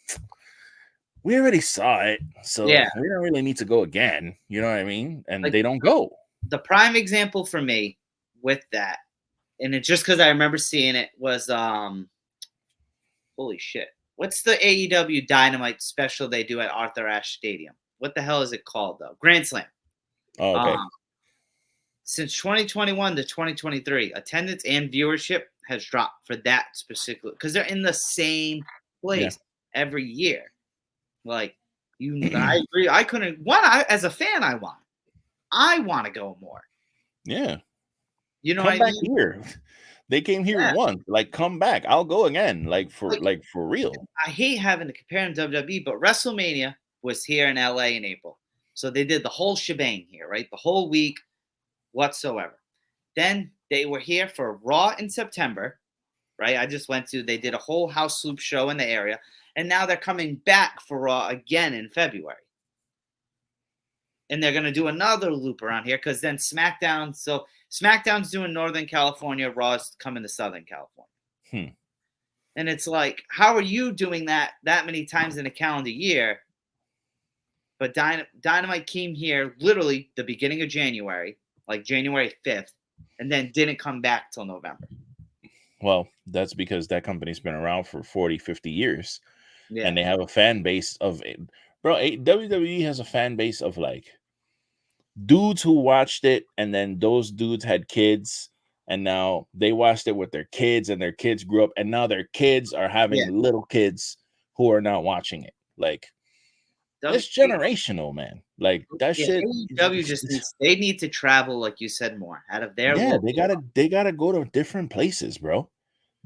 we already saw it, so we don't really need to go again. You know what I mean? And like, they don't go. the prime example for me with that, and it's just because I remember seeing it, was holy shit. What's the AEW Dynamite special they do at Arthur Ashe Stadium? What the hell is it called, though? Grand Slam. Oh, okay. Since 2021 to 2023, attendance and viewership has dropped for that specifically because they're in the same place every year. Like, I agree. I couldn't. As a fan, I want to go more. Yeah. You know come what I back mean? here. They came here once. Like, come back. I'll go again. Like for real. I hate having to compare them to WWE, but WrestleMania was here in LA in April. So they did the whole shebang here, right? The whole week whatsoever. Then they were here for Raw in September, right? They did a whole house loop show in the area. And now they're coming back for Raw again in February. And they're going to do another loop around here because then SmackDown. So SmackDown's doing Northern California. Raw's coming to Southern California. And it's like, how are you doing that many times in a calendar year? But Dynamite came here literally the beginning of January, like January 5th, and then didn't come back till November. Well, that's because that company's been around for 40, 50 years. Yeah. And they have a fan base of, bro, WWE has a fan base of like dudes who watched it, and then those dudes had kids, and now they watched it with their kids, and their kids grew up, and now their kids are having little kids who are now watching it. Like, it's generational, man. Like, that shit. AEW they need to travel, like you said, more out of their they gotta go to different places, bro.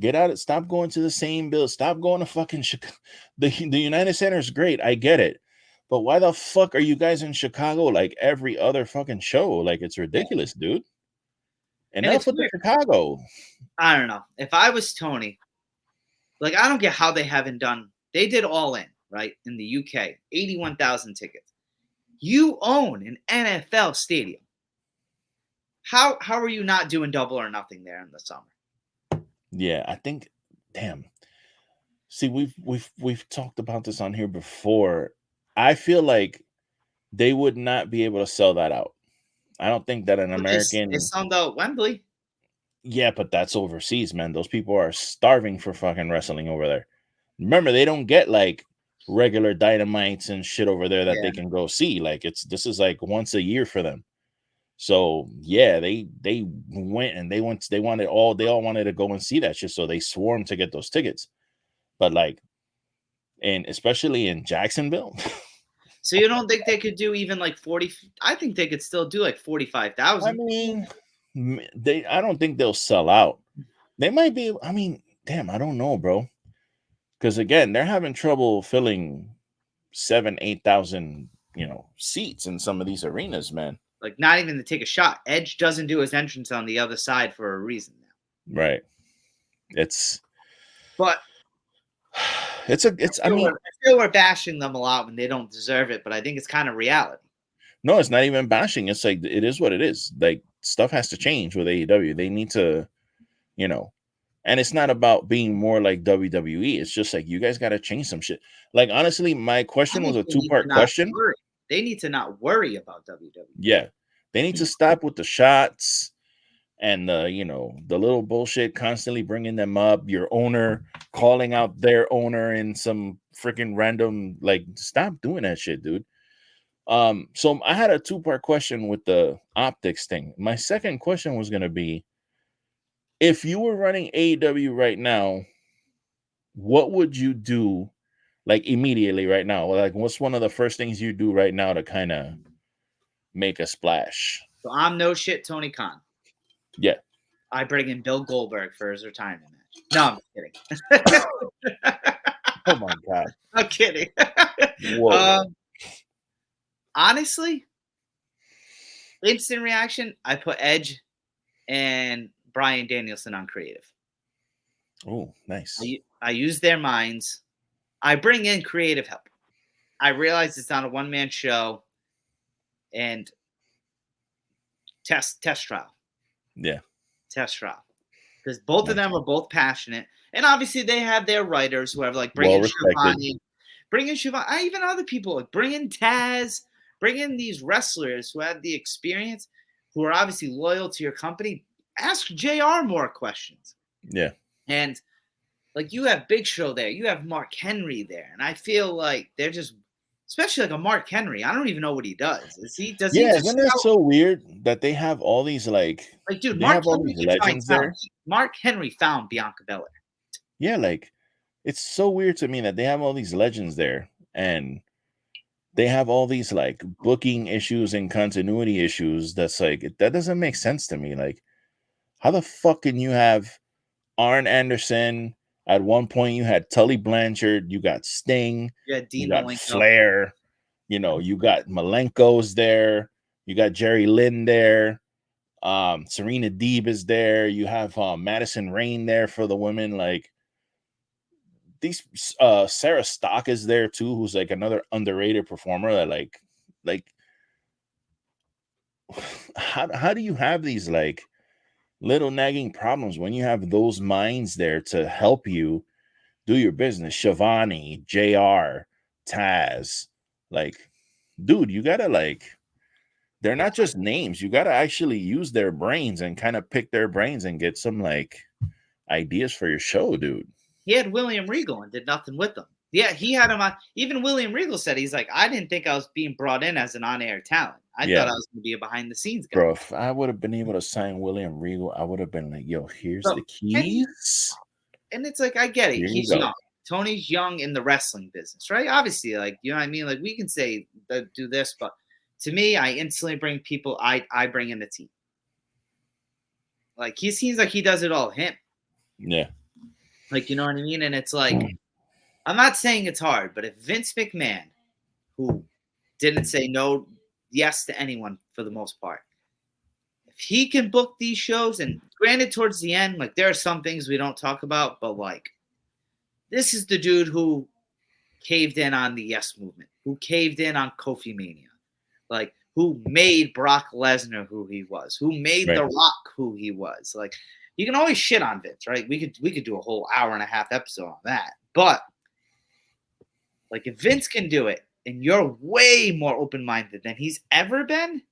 Get out. Stop going to the same bill. Stop going to fucking Chicago. The United Center is great. I get it. But why the fuck are you guys in Chicago like every other fucking show? Like, it's ridiculous, dude. Enough with the Chicago. I don't know. If I was Tony, like, I don't get how they haven't done. They did All In, right, in the UK, 81,000 tickets. You own an NFL stadium. How are you not doing Double or Nothing there in the summer? Yeah, I think. Damn. See, we've talked about this on here before. I feel like they would not be able to sell that out. I don't think that an American. They sold out Wembley. Yeah, but that's overseas, man. Those people are starving for fucking wrestling over there. Remember, they don't get like regular Dynamites and shit over there that they can go see. Like, this is like once a year for them. So yeah, they went and they all wanted to go and see that shit. So they swarmed to get those tickets. But like, and especially in Jacksonville. So you don't think they could do even like 40? I think they could still do like 45,000. I mean, I don't think they'll sell out. They might be. I mean, damn, I don't know, bro. Because again, they're having trouble filling 7,000-8,000, seats in some of these arenas, man. Like, not even to take a shot. Edge doesn't do his entrance on the other side for a reason now. Right. I feel we're bashing them a lot when they don't deserve it, but I think it's kind of reality. No, it's not even bashing. It's like, it is what it is. Like, stuff has to change with AEW. They need to, and it's not about being more like WWE. It's just like, you guys got to change some shit. Like, honestly, my question was a 2-part question. They need to not worry about WWE. Yeah. They need to stop with the shots and the little bullshit, constantly bringing them up. Your owner calling out their owner in some freaking random, like, stop doing that shit, dude. So I had a 2-part question with the optics thing. My second question was going to be, if you were running AEW right now, what would you do, like, immediately right now? Like, what's one of the first things you do right now to kind of make a splash? So I'm no shit Tony Khan. Yeah. I bring in Bill Goldberg for his retirement match. No, I'm kidding. Oh my God. I'm kidding. Whoa. Honestly, instant reaction, I put Edge and Bryan Danielson on creative. Oh, nice. I use their minds. I bring in creative help. I realize it's not a one-man show, and test trial. Yeah. Test trial. Because both of them are both passionate. And obviously they have their writers, whoever, like bring in Shivani, even other people, like bring in Taz, bring in these wrestlers who have the experience. who are obviously loyal to your company, ask JR more questions. Yeah. And like you have Big Show there, you have Mark Henry there, and I feel like they're just, especially like a Mark Henry. I don't even know what he does. Does he Isn't that so weird that they have all these like dude? they Mark have all Henry these legends there? Mark Henry found Bianca Belair. Yeah, like it's so weird to me that they have all these legends there, and they have all these like booking issues and continuity issues. That's like that doesn't make sense to me. Like, how the fuck can you have Arn Anderson? At one point, you had Tully Blanchard, you got Sting, you got Flair, you know, you got Malenko's there, you got Jerry Lynn there, Serena Deeb is there, you have Madison Rayne there for the women. Like these, Sarah Stock is there too, who's like another underrated performer. That like, how do you have these like little nagging problems when you have those minds there to help you do your business? Shivani, JR, Taz, like, dude, you gotta like, they're not just names. You gotta actually use their brains and kind of pick their brains and get some like ideas for your show, dude. He had William Regal and did nothing with them. Yeah, he had him on. Even William Regal said, he's like, I didn't think I was being brought in as an on-air talent. I thought I was going to be a behind-the-scenes guy. Bro, if I would have been able to sign William Regal, I would have been like, yo, here's the keys. And it's like, I get it. He's young. Tony's young in the wrestling business, right? Obviously, like, you know what I mean? Like, we can say, do this, but to me, I instantly bring people, I bring in the team. Like, he seems like he does it all him. Yeah. Like, you know what I mean? And it's like, I'm not saying it's hard, but if Vince McMahon, who didn't say yes to anyone for the most part, if he can book these shows, and granted towards the end, like there are some things we don't talk about, but like this is the dude who caved in on the Yes movement, who caved in on Kofi Mania, like who made Brock Lesnar who he was, who made The Rock who he was. Like, you can always shit on Vince, right? We could do a whole hour-and-a-half episode on that. But like if Vince can do it and you're way more open-minded than he's ever been,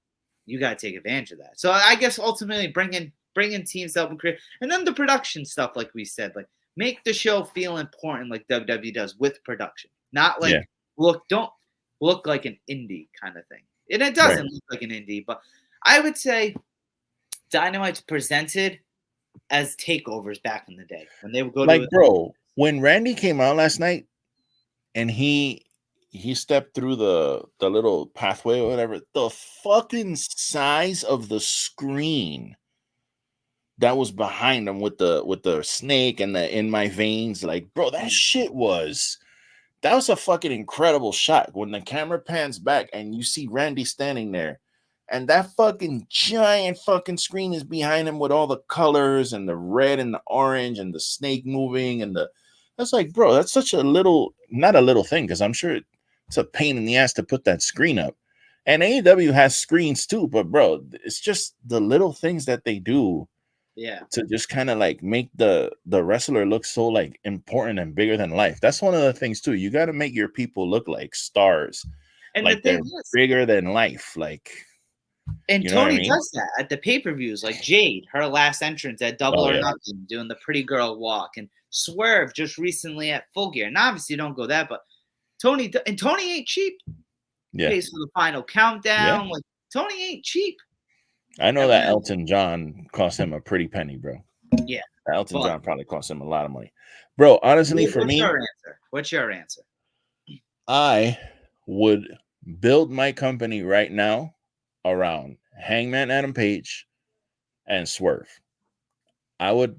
you got to take advantage of that. So I guess ultimately bring in teams to help him create, and then the production stuff, like we said, like make the show feel important like WWE does with production. Not like don't look like an indie kind of thing. And it doesn't look like an indie, but I would say Dynamite's presented as takeovers back in the day when they would go like, bro, when Randy came out last night and he stepped through the little pathway or whatever, the fucking size of the screen that was behind him with the snake and the In My Veins, like, bro, that was a fucking incredible shot when the camera pans back and you see Randy standing there. And that fucking giant fucking screen is behind him with all the colors and the red and the orange and the snake moving and that's like, bro, that's such a not a little thing, because I'm sure it's a pain in the ass to put that screen up. And AEW has screens too, but bro, it's just the little things that they do to just kind of like make the wrestler look so like important and bigger than life. That's one of the things too. You got to make your people look like stars, and like they're bigger than life, like. And Tony does that at the pay-per-views, like Jade, her last entrance at Double or Nothing, doing the pretty girl walk, and Swerve just recently at Full Gear. And obviously you don't go that, but Tony ain't cheap. Yeah. Pays for the final countdown. Like, Tony ain't cheap. I know that Elton John cost him a pretty penny, bro. Yeah. Elton John probably cost him a lot of money. Bro, honestly, for me, what's your answer? I would build my company right now around Hangman Adam Page and Swerve. I would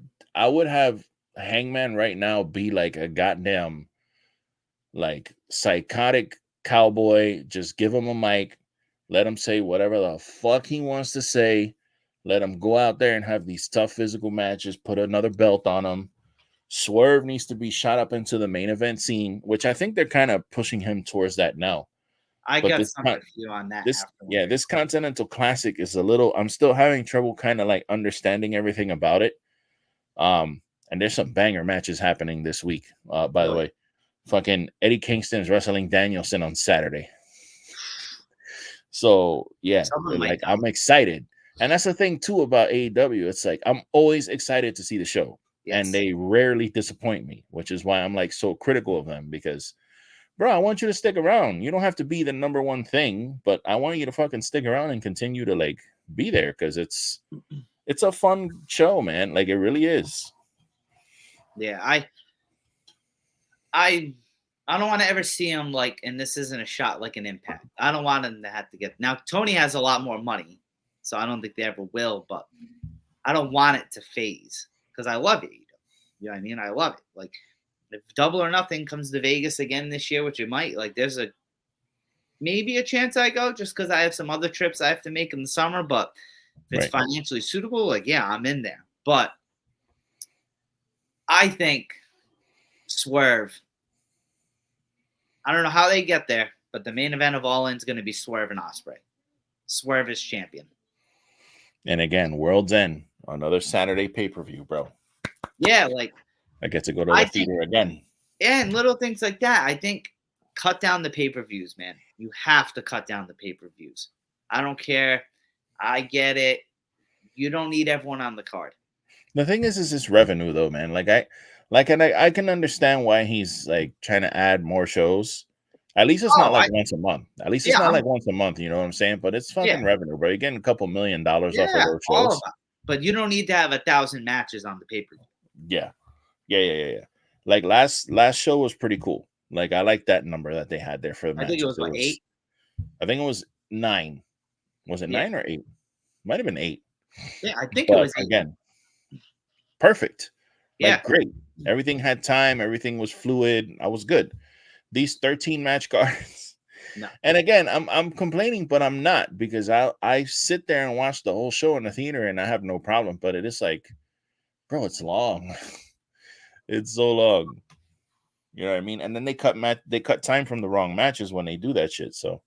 have Hangman right now be like a goddamn like psychotic cowboy. Just give him a mic, let him say whatever the fuck he wants to say, let him go out there and have these tough physical matches, put another belt on him. Swerve needs to be shot up into the main event scene, which I think they're kind of pushing him towards that now. I got something for you on that. This Continental Classic is I'm still having trouble kind of like understanding everything about it. And there's some banger matches happening this week. By the way, fucking Eddie Kingston is wrestling Danielson on Saturday. So yeah, like I'm excited. And that's the thing too about AEW. It's like I'm always excited to see the show, Yes. and they rarely disappoint me, which is why I'm like so critical of them because, bro, I want you to stick around. You don't have to be the number one thing, but I want you to fucking stick around and continue to like be there because it's a fun show, man. Like it really is. Yeah, I don't want to ever see him like, and this isn't a shot like an Impact. I don't want him to have to get. Now Tony has a lot more money, so I don't think they ever will. But I don't want it to phase because I love it. You know what I mean? I love it. Like if Double or Nothing comes to Vegas again this year, which it might, like there's maybe a chance I go just because I have some other trips I have to make in the summer. But if it's financially suitable, like yeah, I'm in there. But I think Swerve. I don't know how they get there, but the main event of All In is going to be Swerve and Ospreay. Swerve is champion. And again, World's End, another Saturday pay-per-view, bro. Yeah, like I get to go to the theater again. Yeah, and little things like that. I think cut down the pay-per-views, man. You have to cut down the pay-per-views. I don't care. I get it. You don't need everyone on the card. The thing is this revenue though, man. I can understand why he's like trying to add more shows. At least it's not like once a month. At least it's not like once a month, you know what I'm saying? But it's fucking revenue, bro. You're getting a couple $1 million off of those shows. But you don't need to have 1,000 matches on the pay-per-view. Yeah. Like last show was pretty cool. Like I like that number that they had there for the matches. I think it was like 8. I think it was 9. Was it 9 or 8? Might have been 8. Yeah, I think it was 8. Again, perfect. Yeah, like, great. Everything had time. Everything was fluid. I was good. These 13 match cards. No. And again, I'm complaining, but I'm not because I sit there and watch the whole show in the theater and I have no problem. But it is like, bro, it's long. It's so long. You know what I mean? And then they cut time from the wrong matches when they do that shit. So,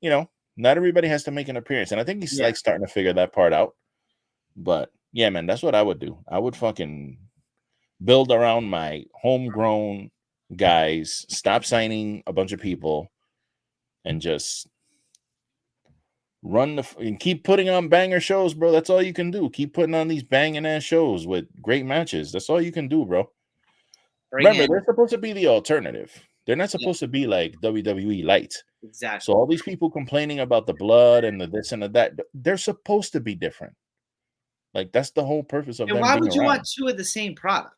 you know, not everybody has to make an appearance. And I think he's like starting to figure that part out. But yeah, man, that's what I would do. I would fucking build around my homegrown guys, stop signing a bunch of people, and just run and keep putting on banger shows, bro. That's all you can do. Keep putting on these banging ass shows with great matches. That's all you can do, bro. Remember, they're supposed to be the alternative. They're not supposed to be like WWE light. Exactly. So all these people complaining about the blood and the this and the that, they're supposed to be different. Like that's the whole purpose of them. Why would you want 2 of the same product?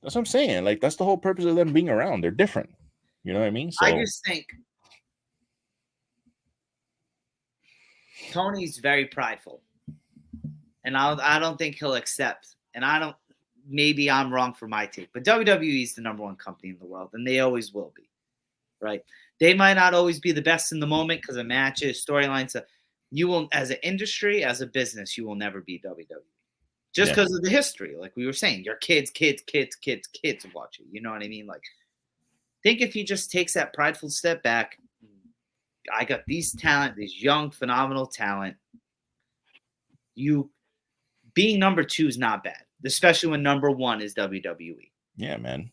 That's what I'm saying. Like that's the whole purpose of them being around. They're different. You know what I mean? So I just think Tony's very prideful, and I don't think he'll accept. And maybe I'm wrong for my take, but WWE is the number 1 company in the world, and they always will be. Right? They might not always be the best in the moment because of matches, storylines. You will, as an industry, as a business, you will never be WWE. Just because of the history, like we were saying, your kids watch it. You know what I mean? Like, think if he just takes that prideful step back. I got these young, phenomenal talent. You being number 2 is not bad, especially when number 1 is WWE. Yeah, man.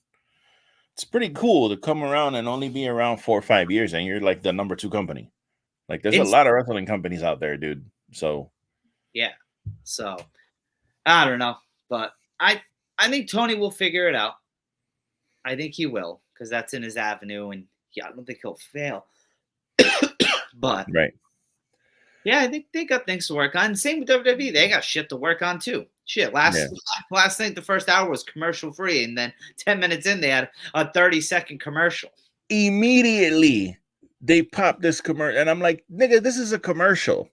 It's pretty cool to come around and only be around 4 or 5 years, and you're like the number 2 company. Like, there's a lot of wrestling companies out there, dude. So, yeah. So, I don't know, but I think Tony will figure it out. I think he will because that's in his avenue, and I don't think he'll fail. But yeah, I think they got things to work on. Same with WWE; they got shit to work on too. Shit, last night the first hour was commercial free, and then 10 minutes in they had a 30-second commercial. Immediately they popped this commercial, and I'm like, nigga, this is a commercial.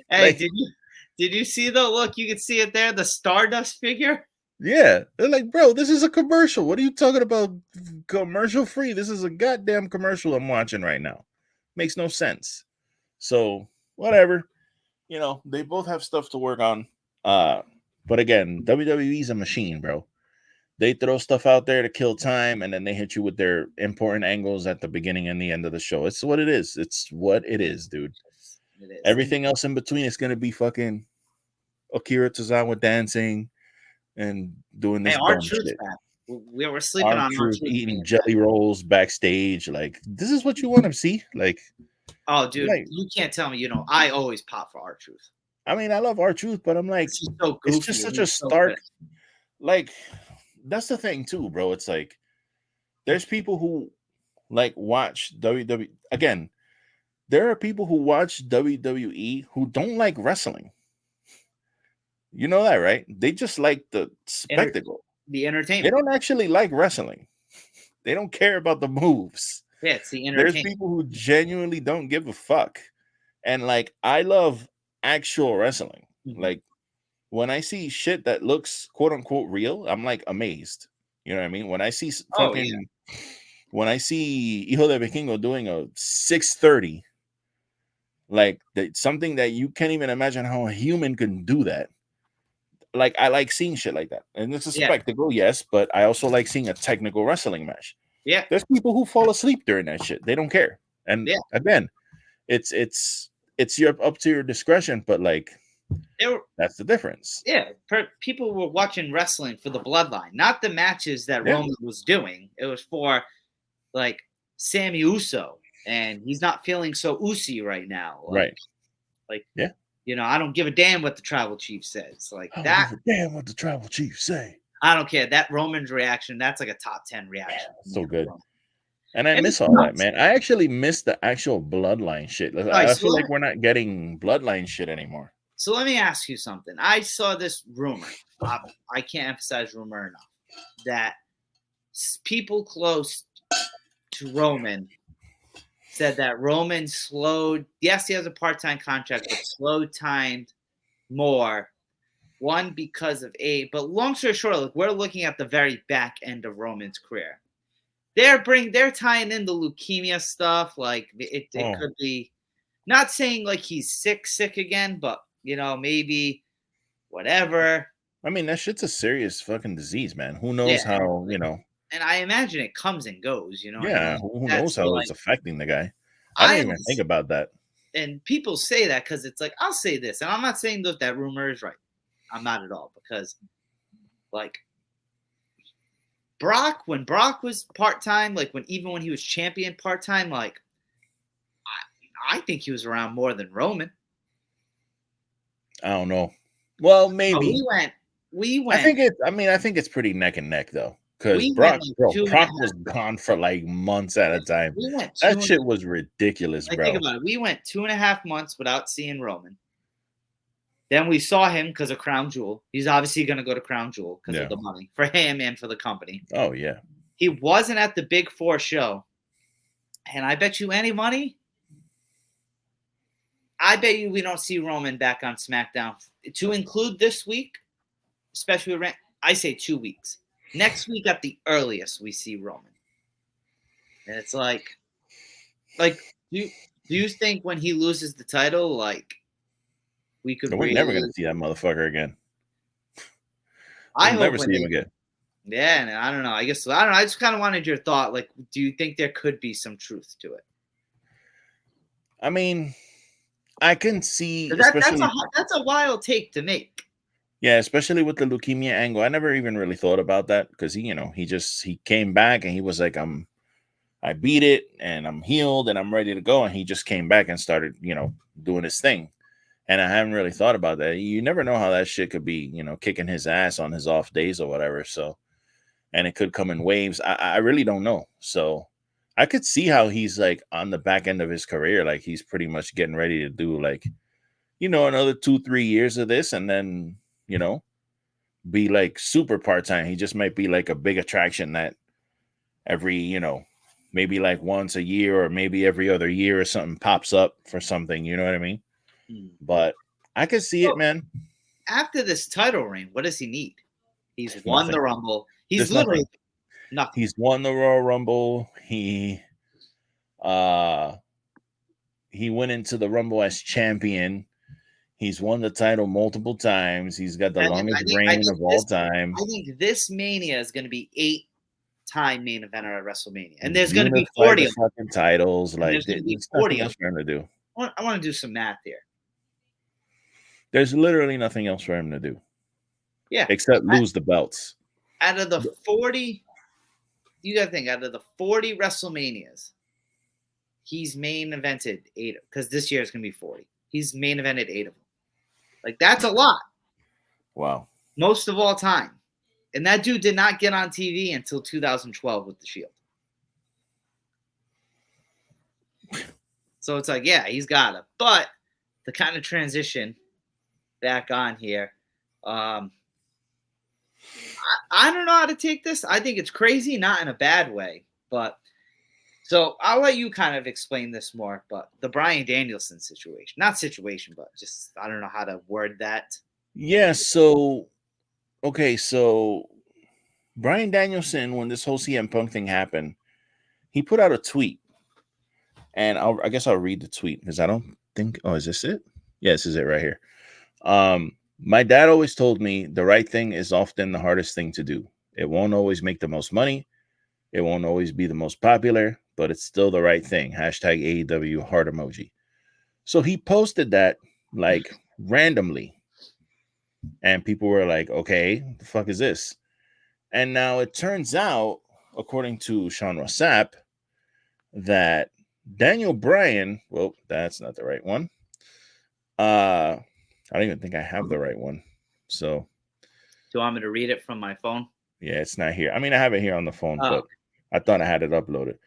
Hey, did you see the look? You can see it there, the Stardust figure. Yeah, they're like, bro, this is a commercial. What are you talking about? Commercial free? This is a goddamn commercial I'm watching right now. Makes no sense. So whatever, you know, they both have stuff to work on. But again, WWE's a machine, bro. They throw stuff out there to kill time, and then they hit you with their important angles at the beginning and the end of the show. It's what it is. It's what it is, dude. It is. Everything else in between is gonna be fucking Akira Tozawa dancing and doing this dumb shit. We were sleeping on R-Truth eating jelly rolls backstage. Like, this is what you want to see? Like, oh, dude, you can't tell me you know. I always pop for R-Truth. I mean, I love R-Truth, but I'm like, It's just so it's goofy. just such and a he's so stark, good. like, that's the thing too, bro. It's like, there's people who like watch WWE. Again, there are people who watch WWE who don't like wrestling. You know that, right? They just like the spectacle. The They entertainment. don't actually like wrestling. They don't care about the moves. Yeah, it's the There's entertainment. people who genuinely don't give a fuck. And like, I love actual wrestling. Mhm. Like, when I see shit that looks quote unquote real, I'm like amazed. You know what I mean? When I see Oh, fucking, when I see Hijo de Vikingo doing a 630, like something that you can't even imagine how a human can do that. Like, I like seeing shit like that, and it's a Yeah. spectacle, yes, but I also like seeing a technical wrestling match. Yeah. There's people who fall asleep during that shit. They don't care, and Yeah. again, it's your up to your discretion, but like, that's the difference. Yeah, people were watching wrestling for the bloodline, not the matches that Yeah. Roman was doing. It was for like Sammy Uso, and he's not feeling so Usi right now. Right. Like, yeah. You know, I don't give a damn what the tribal chief says. Like I don't that. give a damn what the tribal chief say. I don't care. That Roman's reaction, that's like a top 10 reaction. So good. And I And miss it's all that, nuts. man. I actually miss the actual bloodline shit. I feel like we're not getting bloodline shit anymore. So let me ask you something. I saw this rumor. I can't emphasize rumor enough. That people close to Roman said that Roman slowed. Yes, he has a part-time contract, but slowed timed more. One, because of age. But long story short, like, we're looking at the very back end of Roman's career. They're tying in the leukemia stuff. Like it could be, not saying like he's sick again, but you know, maybe whatever. I mean, that shit's a serious fucking disease, man. Who knows how, you know? And I imagine it comes and goes, you know. Yeah, who knows how it's affecting the guy? I didn't even think about that. And people say that because it's like, I'll say this, and I'm not saying that rumor is right. I'm not at all, because like when Brock was part-time, like when he was champion part-time, like I think he was around more than Roman. I don't know. Well, maybe. We went. I think it's pretty neck and neck though. Because Brock was gone for like months at a time. That shit was ridiculous, bro. Think about it. We went 2.5 months without seeing Roman. Then we saw him because of Crown Jewel. He's obviously going to go to Crown Jewel because of the money for him and for the company. Oh, yeah. He wasn't at the Big Four show. And I bet you any money, I bet you we don't see Roman back on SmackDown. To include this week, especially with I say 2 weeks. Next week at the earliest, we see Roman. And it's like do you think when he loses the title, like, we could we're never going to see that motherfucker again. I'll never see him again. Yeah, and I don't know. I just kind of wanted your thought. Like, do you think there could be some truth to it? I mean, I can see. That's a wild take to make. Yeah, especially with the leukemia angle. I never even really thought about that because he came back and he was like, I beat it and I'm healed and I'm ready to go. And he just came back and started, doing his thing. And I haven't really thought about that. You never know how that shit could be, kicking his ass on his off days or whatever. So, and it could come in waves. I really don't know. So I could see how he's like on the back end of his career. Like he's pretty much getting ready to do like, another 2-3 years of this and then, be like super part-time. He just might be like a big attraction that every, maybe like once a year or maybe every other year or something pops up for something. You know what I mean? But I could see it, man. After this title reign, what does he need? He's won the Rumble. He's literally nothing. He's won the Royal Rumble. He went into the Rumble as champion. He's won the title multiple times. He's got the longest reign of all time. I think this Mania is going to be 8-time main eventer at WrestleMania, and there's going to be 40 of fucking titles. Like there's going to be 40 else for him to do. I want to do some math here. There's literally nothing else for him to do. Yeah. Except lose the belts. Out of the 40, you got to think, out of the 40 WrestleManias, he's main evented 8, because this year is going to be 40. He's main evented 8 of them. Like, that's a lot. Wow. Most of all time. And that dude did not get on TV until 2012 with the Shield. So it's like, yeah, he's got it. But to kind of transition back on here, I don't know how to take this. I think it's crazy, not in a bad way. But so I'll let you kind of explain this more. But the Bryan Danielson situation, not situation, but just I don't know how to word that. Yeah. So, okay. So Bryan Danielson, when this whole CM Punk thing happened, he put out a tweet. And I guess I'll read the tweet because I don't think. Oh, is this it? Yeah, this is it right here. My dad always told me the right thing is often the hardest thing to do. It won't always make the most money. It won't always be the most popular, but it's still the right thing. Hashtag AEW heart emoji. So he posted that like randomly. And people were like, okay, the fuck is this? And now it turns out, according to Sean Ross Sapp, that Daniel Bryan, well, that's not the right one. I don't even think I have the right one. So, Do you want me to read it from my phone? yeah, it's not here. I mean, I have it here on the phone, but I thought I had it uploaded.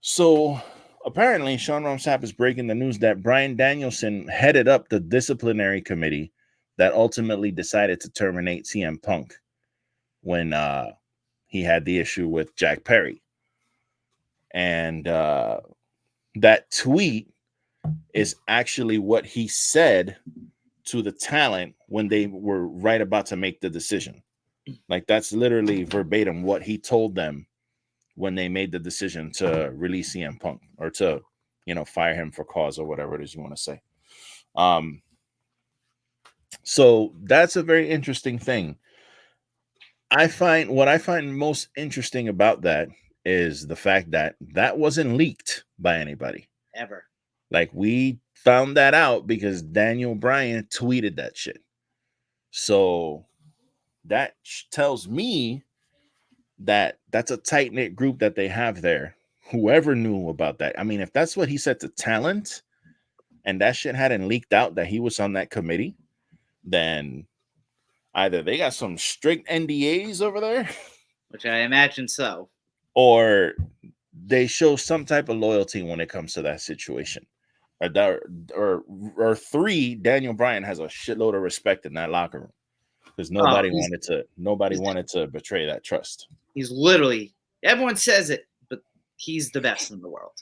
So, apparently, Sean Ross Sapp is breaking the news that Bryan Danielson headed up the disciplinary committee that ultimately decided to terminate CM Punk when he had the issue with Jack Perry. And that tweet is actually what he said to the talent when they were right about to make the decision. Like, that's literally verbatim what he told them when they made the decision to release CM Punk or to, fire him for cause or whatever it is you want to say. So that's a very interesting thing. What I find most interesting about that is the fact that that wasn't leaked by anybody. Ever. Like, we found that out because Daniel Bryan tweeted that shit. So that tells me that that's a tight-knit group that they have there. Whoever knew about that. I mean, if that's what he said to talent and that shit hadn't leaked out that he was on that committee, then either they got some strict NDAs over there, which I imagine so, or they show some type of loyalty when it comes to that situation. Or three, Daniel Bryan has a shitload of respect in that locker room because nobody wanted to betray that trust. He's literally, everyone says it, but he's the best in the world.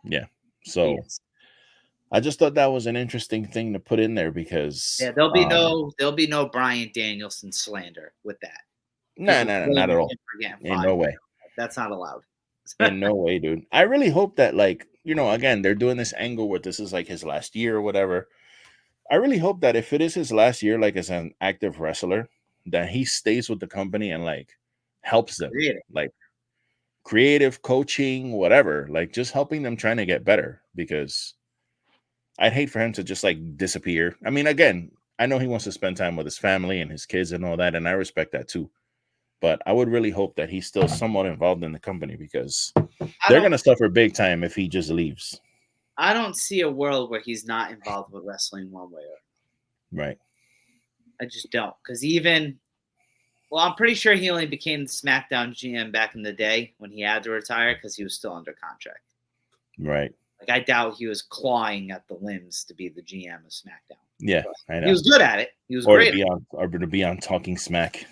Yeah. So I just thought that was an interesting thing to put in there because there'll be no Bryan Danielson slander with that. No, not at all. In no way. That's not allowed. In no way, dude. I really hope that, again, they're doing this angle where this is like his last year or whatever. I really hope that if it is his last year, like as an active wrestler, that he stays with the company and helps them, creative coaching, whatever, just helping them trying to get better, because I'd hate for him to just disappear. I mean, again, I know he wants to spend time with his family and his kids and all that, and I respect that too. But I would really hope that he's still somewhat involved in the company because they're going to suffer big time if he just leaves. I don't see a world where he's not involved with wrestling one way or right. I just don't. Because I'm pretty sure he only became the SmackDown GM back in the day when he had to retire because he was still under contract. Right. I doubt he was clawing at the limbs to be the GM of SmackDown. Yeah, I know. He was good at it. He was great. To be on Talking Smack.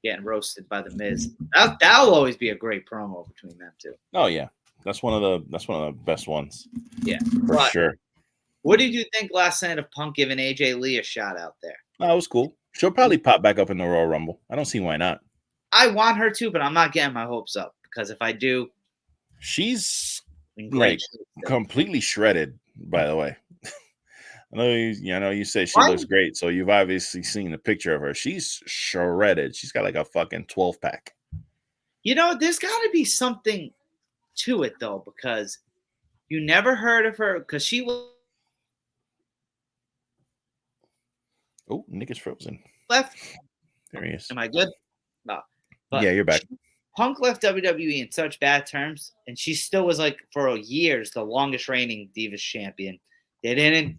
Getting roasted by the Miz. That'll always be a great promo between them two. Oh yeah, that's one of the best ones. Yeah, for sure. What did you think last night of Punk giving AJ Lee a shot out there? That was cool. She'll probably pop back up in the Royal Rumble. I don't see why not. I want her to, but I'm not getting my hopes up because if I do, she's completely shredded. By the way. I know you say she looks great, so you've obviously seen a picture of her. She's shredded. She's got a fucking 12-pack. There's got to be something to it, though, because you never heard of her, because she was... Oh, Nick is frozen. Left. There he is. Am I good? No. Yeah, you're back. Punk left WWE in such bad terms, and she still was, for years, the longest reigning Divas champion. They didn't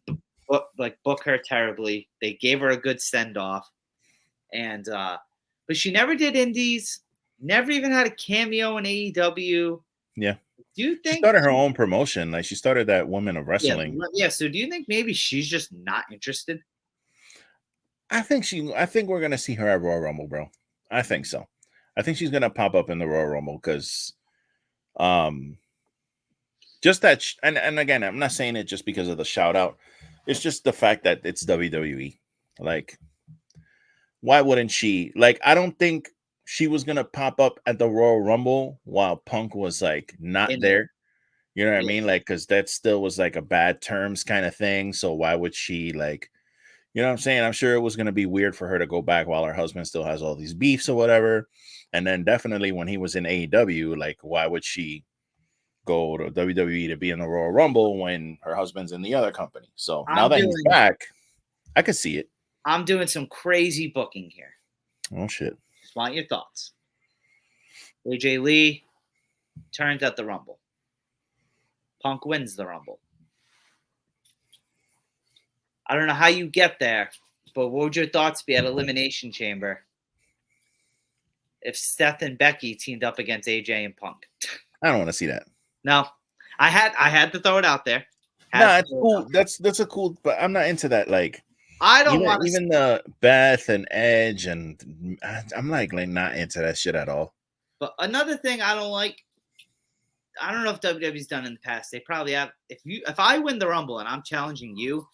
book her terribly. They gave her a good send off, and but she never did indies. Never even had a cameo in AEW. Yeah. Do you She think started her own promotion? Like she started that Women of Wrestling. Yeah. So do you think maybe she's just not interested? I think we're gonna see her at Royal Rumble, bro. I think so. I think she's gonna pop up in the Royal Rumble because, just that. And again, I'm not saying it just because of the shout out. It's just the fact that it's WWE. Like, why wouldn't she? Like, I don't think she was gonna pop up at the Royal Rumble while Punk was like not there. You know what I mean? Like, because that still was like a bad terms kind of thing. So why would she like? You know what I'm saying? I'm sure it was going to be weird for her to go back while her husband still has all these beefs or whatever. And then definitely when he was in AEW, like, why would she go to WWE to be in the Royal Rumble when her husband's in the other company? So now that he's back, I could see it. I'm doing some crazy booking here. Oh, shit. Just want your thoughts. AJ Lee turns at the Rumble. Punk wins the Rumble. I don't know how you get there, but what would your thoughts be at Elimination Chamber if Seth and Becky teamed up against AJ and Punk? I don't want to see that. No, I had to throw it out there. No, it's cool. That's a cool, but I'm not into that. Like, I don't want even the Beth and Edge, and I'm like not into that shit at all. But another thing I don't like, I don't know if WWE's done in the past. They probably have. If I win the Rumble and I'm challenging you,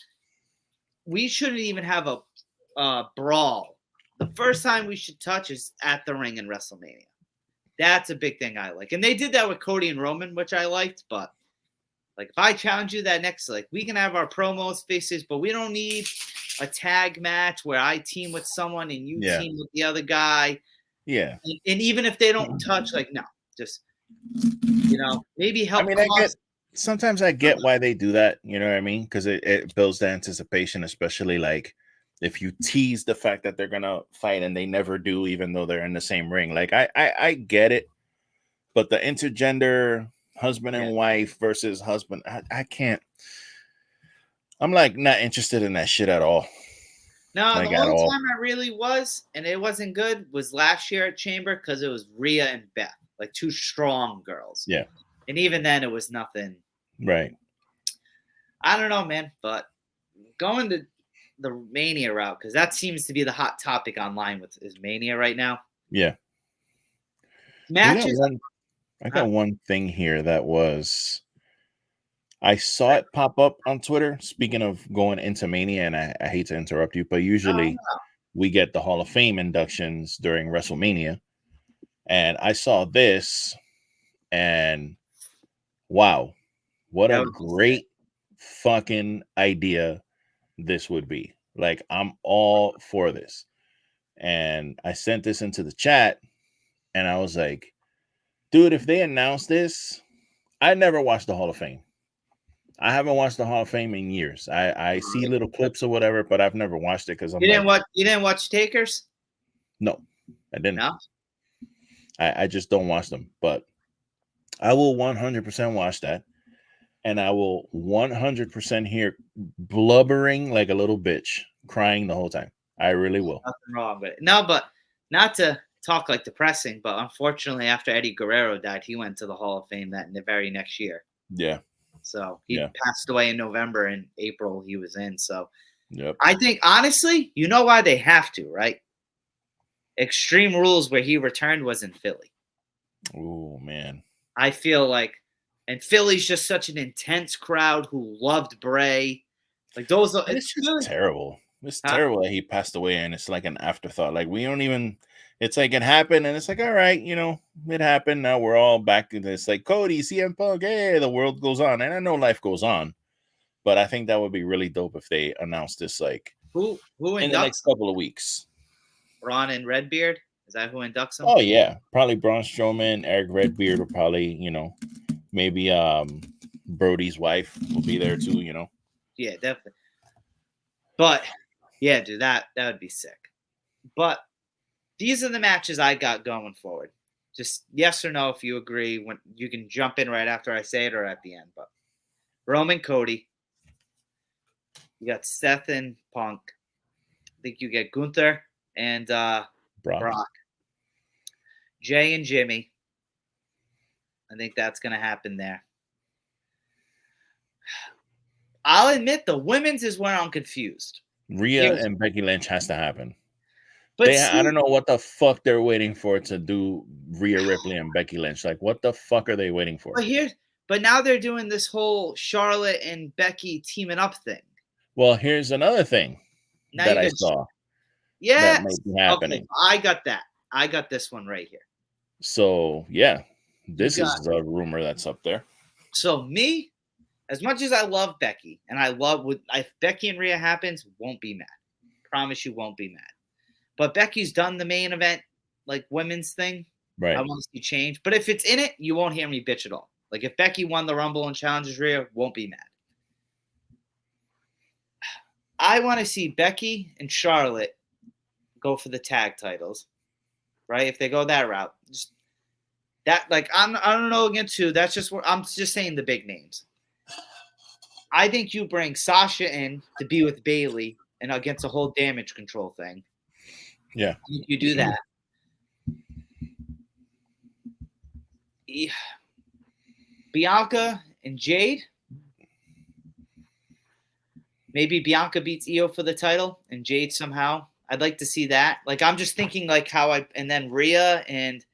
we shouldn't even have a brawl. The first time we should touch is at the ring in WrestleMania. That's a big thing I like. And they did that with Cody and Roman, which I liked. But like, if I challenge you that next, like, we can have our promos faces, but we don't need a tag match where I team with someone and you team with the other guy. Yeah. And even if they don't touch, like, no, just, maybe help. I mean, sometimes I get why they do that. You know what I mean? Because it builds the anticipation, especially like if you tease the fact that they're gonna fight and they never do, even though they're in the same ring. Like I get it, but the intergender husband and wife versus husband, I can't. I'm like not interested in that shit at all. No, like, the only time I really was, and it wasn't good, was last year at Chamber because it was Rhea and Beth, like two strong girls. Yeah. And even then, it was nothing. Right. I don't know, man. But going to the Mania route, because that seems to be the hot topic online is Mania right now. Yeah. Matches. I got one thing here that was... I saw it pop up on Twitter. Speaking of going into Mania, and I hate to interrupt you, but usually we get the Hall of Fame inductions during WrestleMania. And I saw this, and wow, what a great fucking idea this would be. Like, I'm all for this. And I sent this into the chat, and I was like, dude, if they announce this, I never watched the Hall of Fame. I haven't watched the Hall of Fame in years. I see little clips or whatever, but I've never watched it because you didn't watch Takers? No, I didn't. No? I just don't watch them, but I will 100% watch that, and I will 100% hear blubbering like a little bitch, crying the whole time. I really will. Nothing wrong with it. No, but not to talk like depressing, but unfortunately, after Eddie Guerrero died, he went to the Hall of Fame that in the very next year. Yeah. So he passed away in November, and April he was in. So yep. I think, honestly, you know why they have to, right? Extreme Rules, where he returned, was in Philly. Oh, man. I feel like, and Philly's just such an intense crowd who loved Bray. Like, those are, it's just terrible. It's terrible that he passed away, and it's like an afterthought. Like, we don't even, it's like it happened, and it's like, all right, it happened. Now we're all back to this. Like, Cody, CM Punk, hey, the world goes on. And I know life goes on, but I think that would be really dope if they announced this, like, who in the next couple of weeks. Braun and Redbeard? Is that who inducts them? Oh, yeah. Probably Braun Strowman, Eric Redbeard, or probably, maybe Brody's wife will be there too, Yeah, definitely. But, yeah, dude, that would be sick. But these are the matches I got going forward. Just yes or no if you agree. When you can jump in right after I say it or at the end. But Roman Cody, You got Seth and Punk. I think you get Gunther and Brock. Jay and Jimmy. I think that's going to happen there. I'll admit the women's is where I'm confused. Rhea and Becky Lynch has to happen. But I don't know what the fuck they're waiting for to do Rhea Ripley and Becky Lynch. Like, what the fuck are they waiting for? But now they're doing this whole Charlotte and Becky teaming up thing. Well, here's another thing that I saw. Yeah, that might be happening. Okay, I got that. I got this one right here. So yeah, this is a rumor that's up there. So me, as much as I love Becky, and I love if Becky and Rhea happens, won't be mad. Promise you, won't be mad. But Becky's done the main event, like women's thing. Right. I want to see change. But if it's in it, you won't hear me bitch at all. Like if Becky won the Rumble and challenges Rhea, won't be mad. I want to see Becky and Charlotte go for the tag titles, right? If they go that route, just that I don't know against who. That's just what I'm just saying the big names. I think you bring Sasha in to be with Bayley and against the whole damage control thing. Yeah, you do that. Bianca and Jade. Maybe Bianca beats Io for the title and Jade somehow. I'd like to see that. Like, I'm just thinking like and then Rhea and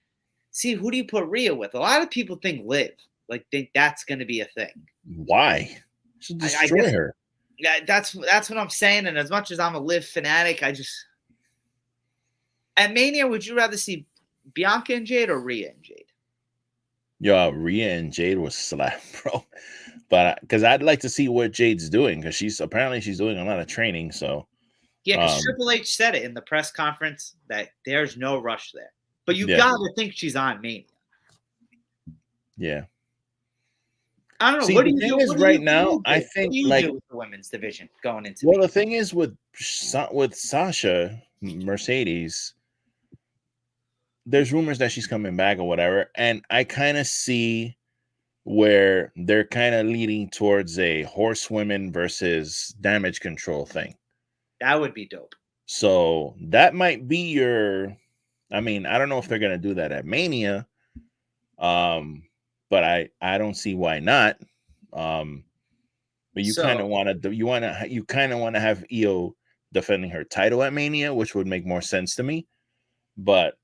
see, who do you put Rhea with? A lot of people think Liv, like think that's going to be a thing. Why? Should destroy her. Yeah, that's what I'm saying. And as much as I'm a Liv fanatic, at Mania, would you rather see Bianca and Jade or Rhea and Jade? Yo, Rhea and Jade was slap, bro. But because I'd like to see what Jade's doing, because she's doing a lot of training. So yeah, because Triple H said it in the press conference that there's no rush there. But you gotta think she's on Mania. Yeah. I don't know. See, what do the you thing do? is, right now, I think like with the women's division going into. Well, the thing is with Sasha Mercedes, there's rumors that she's coming back or whatever, and I kind of see where they're kind of leading towards a horsewomen versus damage control thing. That would be dope. So that might be your. I mean, I don't know if they're gonna do that at Mania, but I don't see why not. But you kind of want to have Io defending her title at Mania, which would make more sense to me. But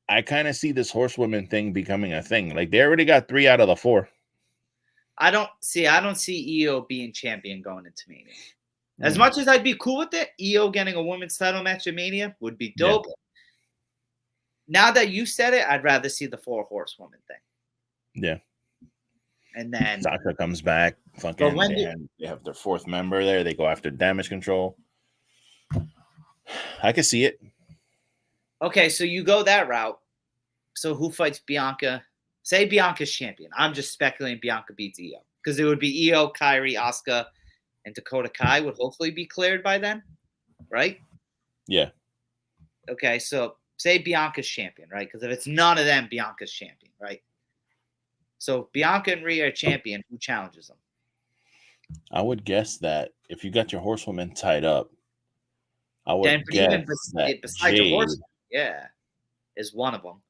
I kind of see this horsewoman thing becoming a thing. Like, they already got 3 out of the 4. I don't see Io being champion going into Mania. As much as I'd be cool with it, Io getting a women's title match at Mania would be dope. Yeah. Now that you said it, I'd rather see the 4 horsewoman thing. Yeah. And then Sasha comes back. Fucking, they have their 4th member there. They go after damage control. I can see it. Okay, so you go that route. So who fights Bianca? Say Bianca's champion. I'm just speculating Bianca beats Io. Because it would be Io, Kairi, Asuka, and Dakota Kai would hopefully be cleared by then. Right? Yeah. Okay, so say Bianca's champion, right? Because if it's none of them, Bianca's champion, right? So Bianca and Rhea are champion. Who challenges them? I would guess that if you got your horsewoman tied up, I would guess that besides your horse, yeah, is one of them.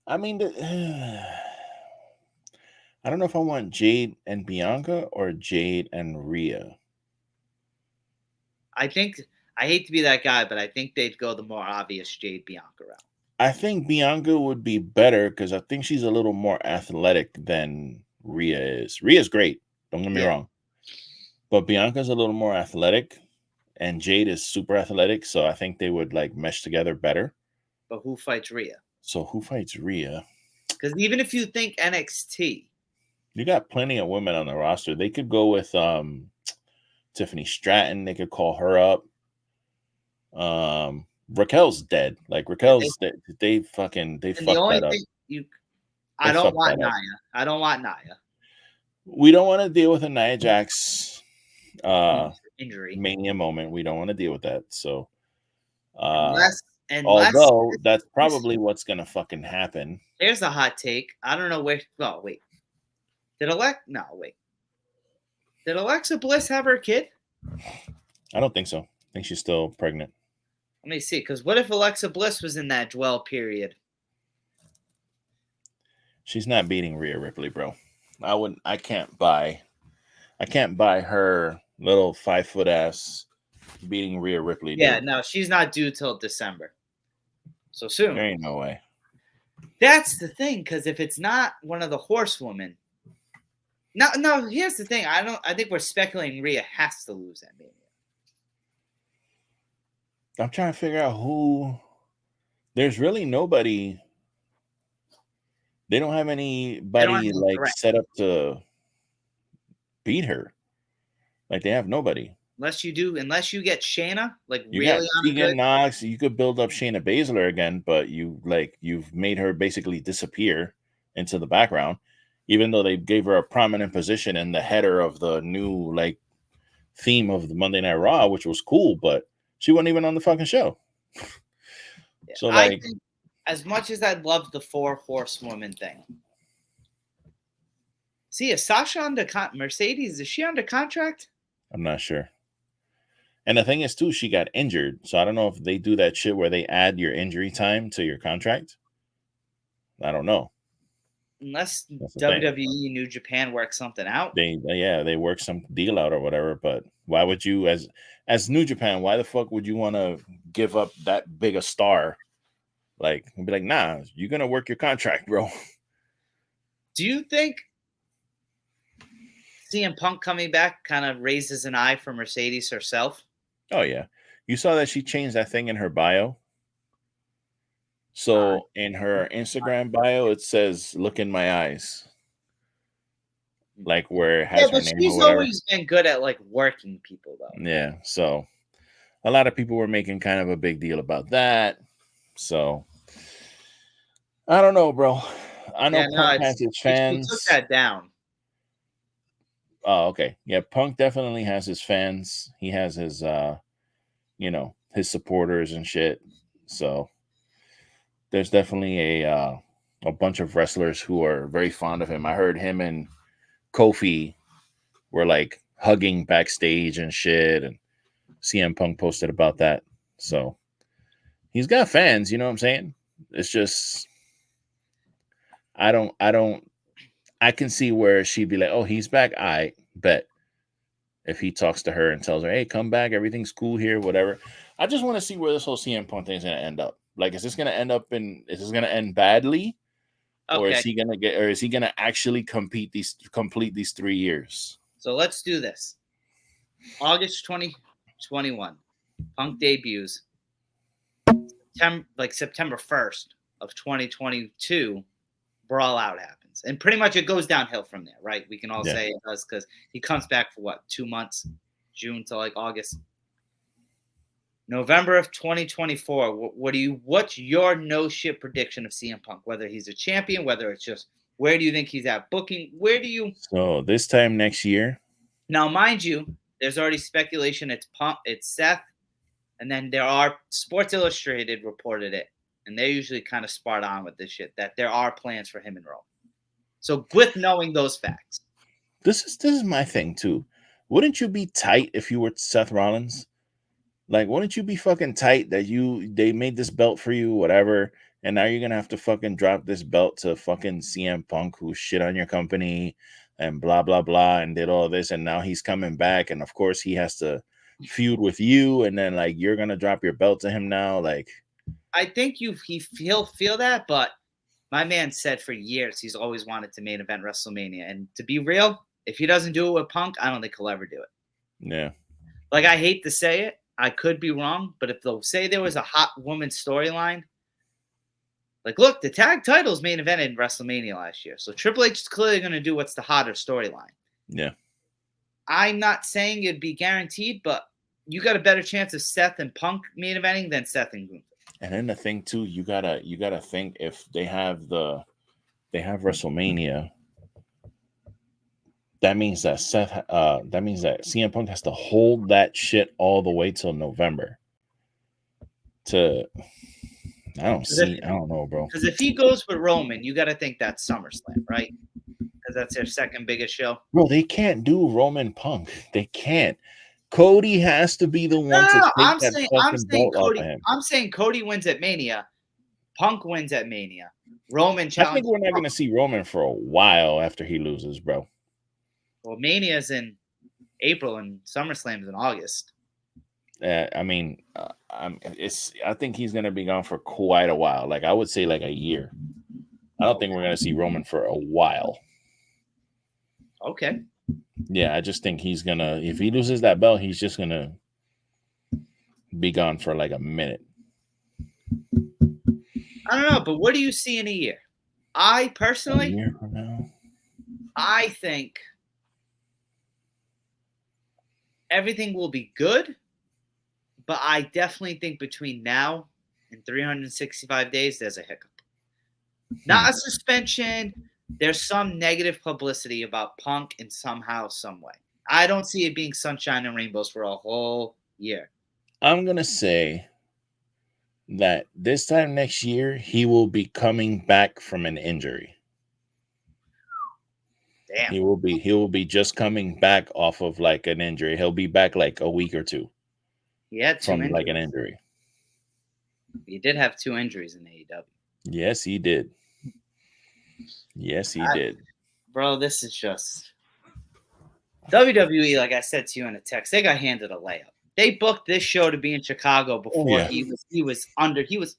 I mean, I don't know if I want Jade and Bianca or Jade and Rhea. I hate to be that guy, but I think they'd go the more obvious Jade Bianca route. I think Bianca would be better because I think she's a little more athletic than Rhea is. Rhea's great. Don't get me wrong. But Bianca's a little more athletic and Jade is super athletic. So I think they would like mesh together better. But who fights Rhea? So who fights Rhea? Because even if you think NXT, you got plenty of women on the roster. They could go with Tiffany Stratton. They could call her up. Raquel's dead. Like Raquel's dead. They fucked that up. I don't want Nia. I don't want Nia. We don't want to deal with a Nia Jax injury Mania moment. We don't want to deal with that. So although that's probably what's gonna fucking happen. Here's a hot take. I don't know where. Oh wait, Did Alexa Bliss have her kid? I don't think so. I think she's still pregnant. Let me see, because what if Alexa Bliss was in that dwell period? She's not beating Rhea Ripley, bro. I can't buy her little 5-foot ass beating Rhea Ripley. Yeah, dude. no, she's not due till December. So soon. There ain't no way. That's the thing, because if it's not one of the horsewomen, no. Here's the thing. I think we're speculating Rhea has to lose that Mania. I'm trying to figure out who. There's really nobody. They don't have anybody like set up to beat her. Like they have nobody. Unless you get Shayna, like You really got Tegan Knox. You could build up Shayna Baszler again, but you've made her basically disappear into the background, even though they gave her a prominent position in the header of the new like theme of the Monday Night Raw, which was cool, but she wasn't even on the fucking show. Yeah, So like, I think, as much as I love the 4 horsewoman thing, see, is Sasha under Mercedes? Is she under contract? I'm not sure. And the thing is, too, she got injured. So I don't know if they do that shit where they add your injury time to your contract. I don't know. Unless WWE, New Japan work something out. They work some deal out or whatever. But why would you, as New Japan, why the fuck would you want to give up that big a star? Like, be like, nah, you're going to work your contract, bro. Do you think CM Punk coming back kind of raises an eye for Mercedes herself? Oh, yeah. You saw that she changed that thing in her bio. So in her Instagram bio, it says, look in my eyes. Like where it has her name she's or whatever. Always been good at like working people, though. Yeah. So a lot of people were making kind of a big deal about that. So I don't know, bro. I know Punk has his fans. He took that down. Oh, okay. Yeah, Punk definitely has his fans. He has his his supporters and shit. So there's definitely a bunch of wrestlers who are very fond of him. I heard him and Kofi were like hugging backstage and shit, and CM Punk posted about that. So he's got fans, you know what I'm saying? It's just I can see where she'd be like, oh, he's back. I bet if he talks to her and tells her, hey, come back, everything's cool here, whatever. I just want to see where this whole CM Punk thing is going to end up. Like, is this going to end badly? Okay. Or is he going to actually complete these 3 years? So let's do this. August 2021, Punk debuts. September 1st of 2022, Brawl Out happens. And pretty much it goes downhill from there, right? We can all say it does because he comes back for 2 months, June to like August. November of 2024, what's your no shit prediction of CM Punk? Whether he's a champion, whether it's just where do you think he's at booking? So this time next year? Now, mind you, there's already speculation it's Punk, it's Seth, and then there are Sports Illustrated reported it, and they're usually kind of spot on with this shit that there are plans for him in Rome. So with knowing those facts, this is my thing too. Wouldn't you be tight if you were Seth Rollins? Like, wouldn't you be fucking tight that they made this belt for you, whatever, and now you're gonna have to fucking drop this belt to fucking CM Punk, who shit on your company and blah blah blah and did all this, and now he's coming back, and of course he has to feud with you, and then like you're gonna drop your belt to him now. Like, I think he'll feel that, but my man said for years he's always wanted to main event WrestleMania, and to be real, if he doesn't do it with Punk, I don't think he'll ever do it. Yeah. Like, I hate to say it. I could be wrong, but if they'll say there was a hot woman storyline, like, look, the tag titles main event in WrestleMania last year. So Triple H is clearly going to do what's the hotter storyline. Yeah. I'm not saying it'd be guaranteed, but you got a better chance of Seth and Punk main eventing than Seth and Gunther. And then the thing too, you gotta think if they have WrestleMania, that means that CM Punk has to hold that shit all the way till November. I don't know, bro. Because if he goes with Roman, you got to think that's SummerSlam, right? Because that's their second biggest show. Bro, they can't do Roman Punk. They can't. Cody has to be the one to take that fucking belt off of him. I'm saying Cody wins at Mania. Punk wins at Mania. Roman I challenges. think we're not going to see Roman for a while after he loses, bro. Well, Mania's in April and SummerSlam's in August. I mean, I think he's going to be gone for quite a while. Like, I would say like a year. I don't think we're going to see Roman for a while. Okay. Yeah, I just think he's going to, if he loses that belt, he's just going to be gone for like a minute. I don't know, but what do you see in a year? I personally, A year from now? I think everything will be good, but I definitely think between now and 365 days, there's a hiccup. Not a suspension. There's some negative publicity about Punk in somehow, some way. I don't see it being sunshine and rainbows for a whole year. I'm going to say that this time next year, he will be coming back from an injury. Damn. He will be just coming back off of like an injury. He'll be back like a week or two. He had two from injuries. like an injury. He did have 2 injuries in AEW. Yes, he did. Yes, he did. Bro, this is just WWE. Like I said to you in a text, they got handed a layup. They booked this show to be in Chicago before he was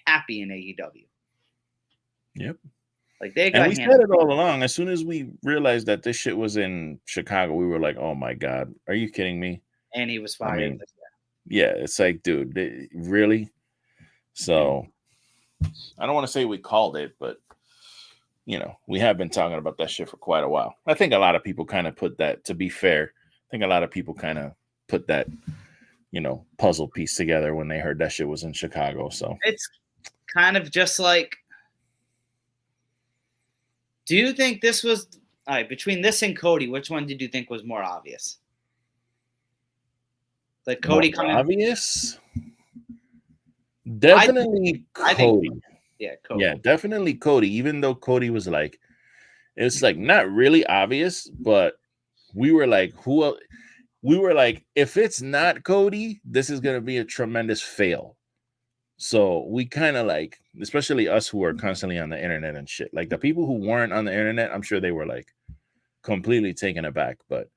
happy in AEW. Yep. Like they got. And we said it all along. As soon as we realized that this shit was in Chicago, we were like, "Oh my god, are you kidding me?" And he was fired. I mean, yeah, it's like, dude, really? So I don't want to say we called it, but you know, we have been talking about that shit for quite a while. I think a lot of people kind of put that. To be fair, I think a lot of people kind of put that, you know, puzzle piece together when they heard that shit was in Chicago. So it's kind of just like, do you think this was all right between this and Cody? Which one did you think was more obvious? Like Cody more coming obvious? Definitely Cody. Cody. Yeah, definitely Cody. Even though Cody was like, it's like not really obvious, but we were like, we were like, if it's not Cody, this is going to be a tremendous fail. So we kind of like, especially us who are constantly on the internet and shit, like the people who weren't on the internet, I'm sure they were like completely taken aback. But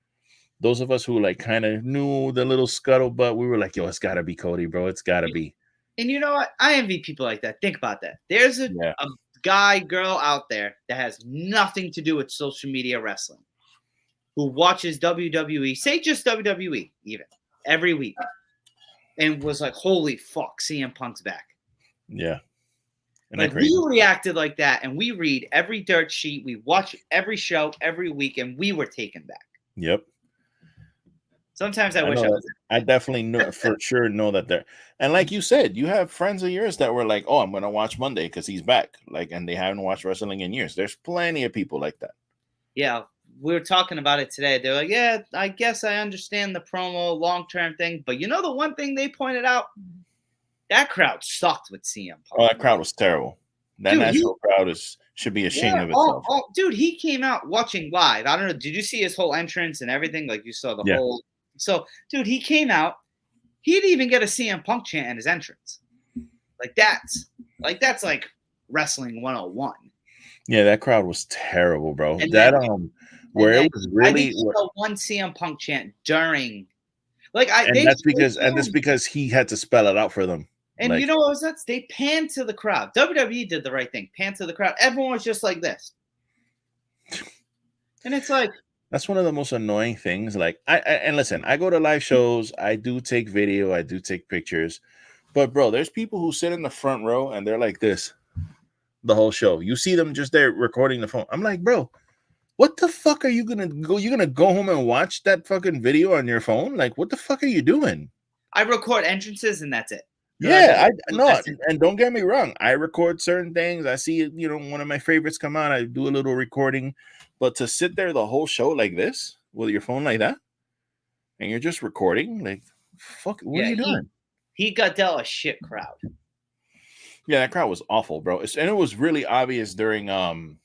those of us who like kind of knew the little scuttlebutt, we were like, yo, it's got to be Cody, bro. It's got to be. And you know what? I envy people like that. Think about that. There's a guy, girl out there that has nothing to do with social media wrestling who watches WWE, say just WWE even, every week, and was like, holy fuck, CM Punk's back. Yeah. Like we reacted like that, and we read every dirt sheet, we watch every show every week, and we were taken back. Yep. Sometimes I wish I was. I definitely know for sure know that they're, and like you said, you have friends of yours that were like, "Oh, I'm gonna watch Monday because he's back," like, and they haven't watched wrestling in years. There's plenty of people like that. Yeah, we were talking about it today. They're like, "Yeah, I guess I understand the promo long-term thing, but you know the one thing they pointed out, that crowd sucked with CM Punk. Oh, that crowd was terrible. That national crowd should be ashamed of itself. Dude, he came out watching live. I don't know. Did you see his whole entrance and everything? Like you saw the whole. So, dude, he came out. He didn't even get a CM Punk chant in his entrance. Like that's like wrestling 101. Yeah, that crowd was terrible, bro. And that where it was really I think the one CM Punk chant during, like that's because he had to spell it out for them. And you know what was that? They panned to the crowd. WWE did the right thing. Panned to the crowd. Everyone was just like this. And it's like, that's one of the most annoying things. Like, and listen, I go to live shows. I do take video. I do take pictures. But, bro, there's people who sit in the front row and they're like this the whole show. You see them just there recording the phone. I'm like, bro, what the fuck are you going to go? You're going to go home and watch that fucking video on your phone? Like, what the fuck are you doing? I record entrances and that's it. Yeah, I know. And don't get me wrong. I record certain things. I see, one of my favorites come on. I do a little recording. But to sit there the whole show like this with your phone like that, and you're just recording, like, fuck, what are you doing? He got dealt a shit crowd. Yeah, that crowd was awful, bro. And it was really obvious during even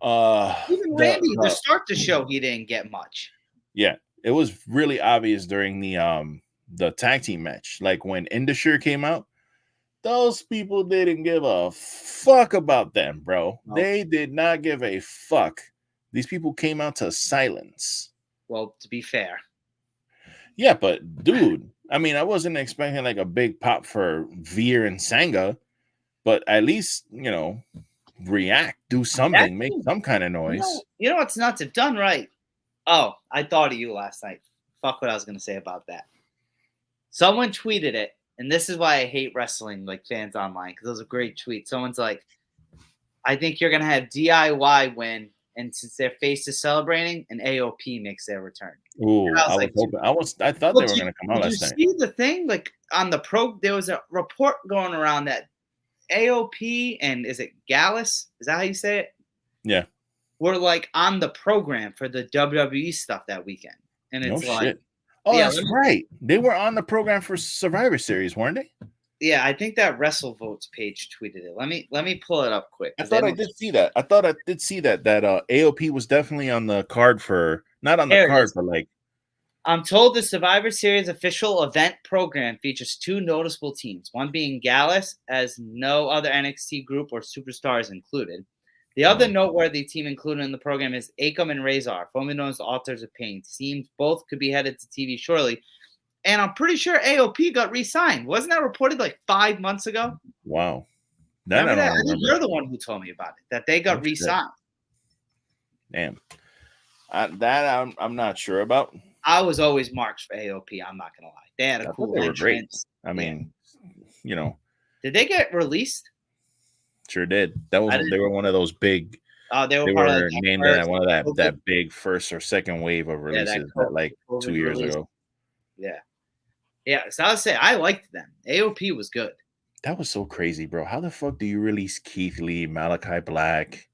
Randy to start the show, he didn't get much. Yeah, It was really obvious during the tag team match. Like when Indusher came out, those people didn't give a fuck about them, bro. No. They did not give a fuck. These people came out to silence. Well, to be fair. Yeah, but dude, I mean, I wasn't expecting like a big pop for Veer and Sangha, but at least, you know, react, do something, make some kind of noise. You know what's nuts? If done right. Oh, I thought of you last night. Fuck what I was going to say about that. Someone tweeted it, and this is why I hate wrestling like fans online, because it was a great tweet. Someone's like, I think you're going to have DIY win, and since their face is celebrating, and AOP makes their return. Ooh, I thought they were going to come out last night. Did you see the thing? Like on the there was a report going around that AOP and is it Gallus? Is that how you say it? Yeah. Were like on the program for the WWE stuff that weekend. And it's no like, shit. Oh, yeah, that's right. They were on the program for Survivor Series, weren't they? Yeah, I think that WrestleVotes page tweeted it. Let me pull it up quick. I thought I did see that. That AOP was definitely on the card for not on the card, but like I'm told the Survivor Series official event program features two noticeable teams, one being Gallus, as no other NXT group or superstars included. The other noteworthy team included in the program is Akam and Razor, formerly known as the Authors of Pain. Seems both could be headed to TV shortly. And I'm pretty sure AOP got re-signed. Wasn't that reported like 5 months ago? Wow. Remember that? I think you're the one who told me about it, that they got re-signed. Damn. I'm not sure about. I was always marked for AOP. I'm not going to lie. They had a cool they were great. entrance. I mean, you know. Did they get released? Sure did. They were one of those big. They were part of named in one of that big first or second wave of releases that like COVID 2 years ago. Yeah. Yeah. So I would say I liked them. AOP was good. That was so crazy, bro. How the fuck do you release Keith Lee, Malachi Black?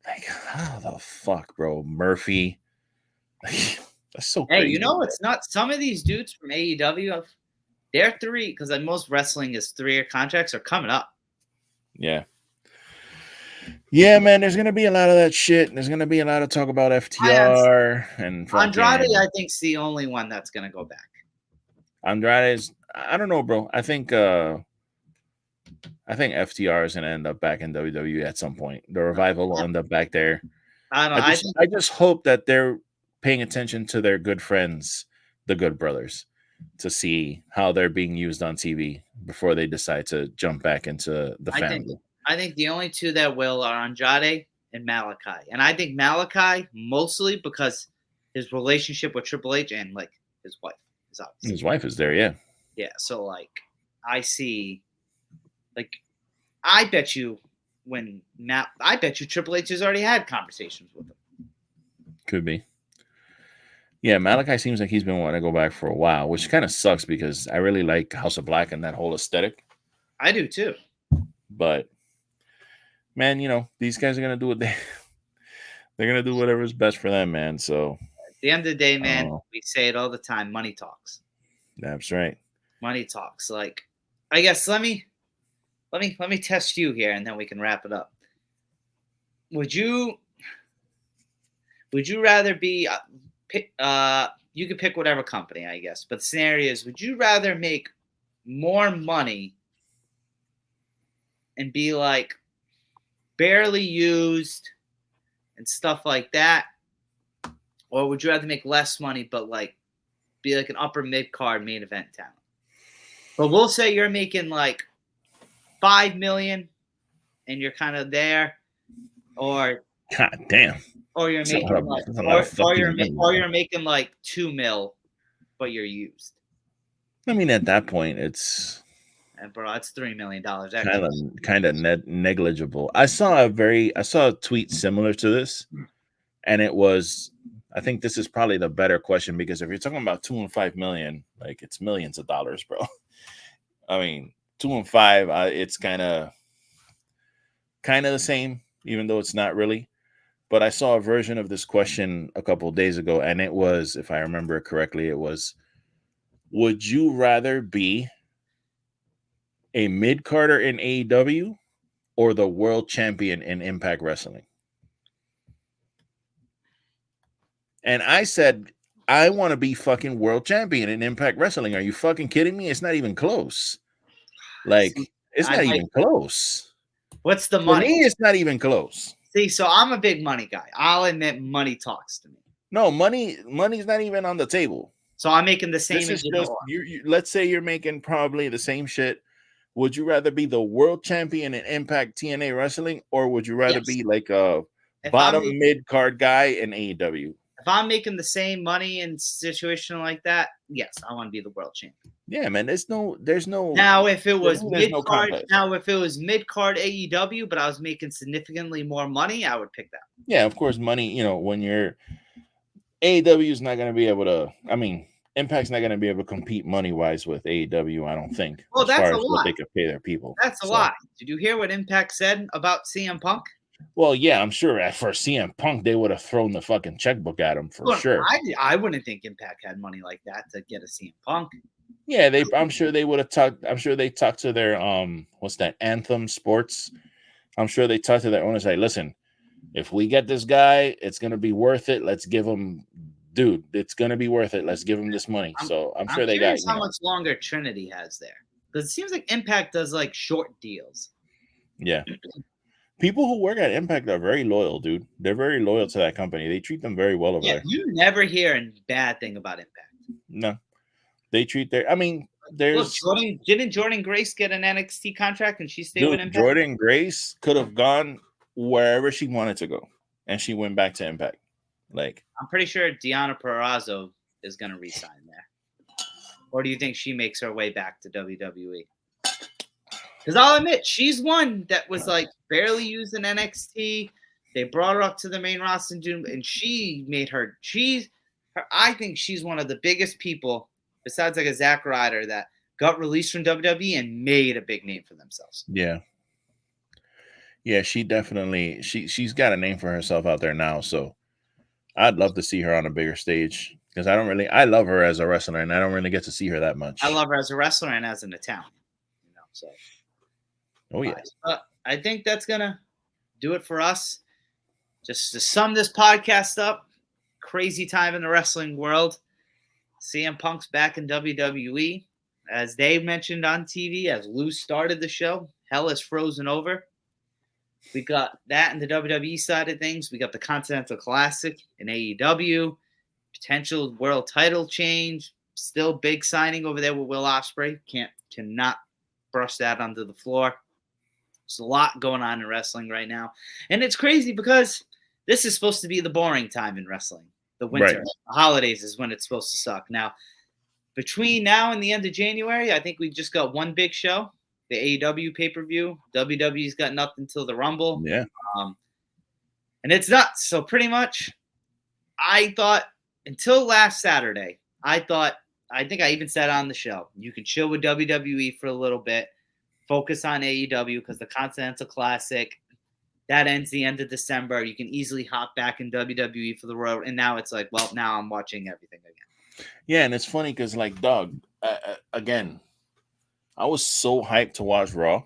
Like, how the fuck, bro? Murphy. That's so crazy. Hey, you know it's not some of these dudes from AEW, they're three, because like most wrestling is 3-year contracts are coming up. Yeah. Yeah, man, there's gonna be a lot of that shit. There's gonna be a lot of talk about FTR and Andrade, I think, is the only one that's gonna go back. Andrade's, I don't know, bro. I think FTR is gonna end up back in WWE at some point. The Revival will end up back there. I just hope that they're paying attention to their good friends, the Good Brothers, to see how they're being used on TV before they decide to jump back into the family. I think the only two that will are Andrade and Malachi. And I think Malachi mostly because his relationship with Triple H and like his wife is obviously. His wife is there, yeah. Yeah, so like I see, like I bet you Triple H has already had conversations with him. Could be. Yeah, Malachi seems like he's been wanting to go back for a while, which kind of sucks because I really like House of Black and that whole aesthetic. I do too. But man, you know, these guys are gonna do what they're gonna do whatever's best for them, man. So at the end of the day, man, we say it all the time, money talks. That's right. Money talks. Like, I guess let me test you here and then we can wrap it up. Would you rather be you could pick whatever company, I guess, but the scenario is, would you rather make more money and be like barely used and stuff like that, or would you rather make less money but like be like an upper mid card main event talent? But we'll say you're making like $5 million and you're kind of there, or God damn, or you're making you're making like $2 million, but you're used. I mean, at that point, it's. And bro, that's $3 million. Kind of negligible. I saw a tweet similar to this, and it was, I think this is probably the better question, because if you're talking about $2 and $5 million, like it's millions of dollars, bro. I mean, 2 and 5, it's kind of the same, even though it's not really. But I saw a version of this question a couple of days ago, and it was, if I remember it correctly, it was, would you rather be a mid-carder in AEW or the world champion in Impact Wrestling? And I said I want to be fucking world champion in Impact Wrestling. Are you fucking kidding me? It's not even close. Like, it's not even close. What's the For money? me, it's not even close. See, so I'm a big money guy. I'll admit money talks to me. No, money's not even on the table. So I'm making the same. This is just you. Let's say you're making probably the same shit. Would you rather be the world champion in Impact TNA Wrestling, or would you rather be like a bottom mid card guy in AEW? If I'm making the same money in a situation like that, yes, I want to be the world champion. Yeah, man. There's no. Now, if it was mid card, AEW, but I was making significantly more money, I would pick that. Yeah, of course, money. You know, when you're AEW is not going to be able to. I mean, Impact's not going to be able to compete money wise with AEW. I don't think. Well, that's a lot. What they could pay their people. That's a lot. Did you hear what Impact said about CM Punk? Well, yeah, I'm sure for CM Punk, they would have thrown the fucking checkbook at him for sure. I wouldn't think Impact had money like that to get a CM Punk. Yeah, I'm sure they would have talked. I'm sure they talked to their what's that, Anthem Sports. I'm sure they talked to their owners like, listen, if we get this guy, it's gonna be worth it. Let's give him, dude. It's gonna be worth it. Let's give him this money. I'm sure they got. How much longer Trinity has there? Because it seems like Impact does like short deals. Yeah. People who work at Impact are very loyal, dude. They're very loyal to that company. They treat them very well over there. You never hear a bad thing about Impact. No. They treat their. I mean, there's. Look, didn't Jordan Grace get an NXT contract and she stayed with Impact? Jordan Grace could have gone wherever she wanted to go, and she went back to Impact. Like, I'm pretty sure Deonna Purrazzo is going to resign there. Or do you think she makes her way back to WWE? Because I'll admit, she's one that was like barely used in NXT. They brought her up to the main roster in June, and she made her. I think she's one of the biggest people, besides like a Zack Ryder, that got released from WWE and made a big name for themselves. Yeah. Yeah, she definitely she's got a name for herself out there now. So I'd love to see her on a bigger stage because I love her as a wrestler, and I don't really get to see her that much. I love her as a wrestler and as an Italian. So. Oh yeah. I think that's gonna do it for us. Just to sum this podcast up, crazy time in the wrestling world. CM Punk's back in WWE. As they mentioned on TV, as Lou started the show, hell is frozen over. We got that in the WWE side of things. We got the Continental Classic in AEW. Potential world title change. Still big signing over there with Will Ospreay. Cannot brush that under the floor. There's a lot going on in wrestling right now. And it's crazy because this is supposed to be the boring time in wrestling. The winter, right. The holidays is when it's supposed to suck. Now, between now and the end of January, I think we just got one big show, the AEW pay-per-view. WWE's got nothing until the Rumble. Yeah. And it's nuts. So pretty much, I thought until last Saturday, I think I even said on the show, you can chill with WWE for a little bit. Focus on AEW because the Continental Classic, that ends the end of December. You can easily hop back in WWE for the road. And now it's like, well, now I'm watching everything again. Yeah, and it's funny because, like, dog, again, I was so hyped to watch Raw.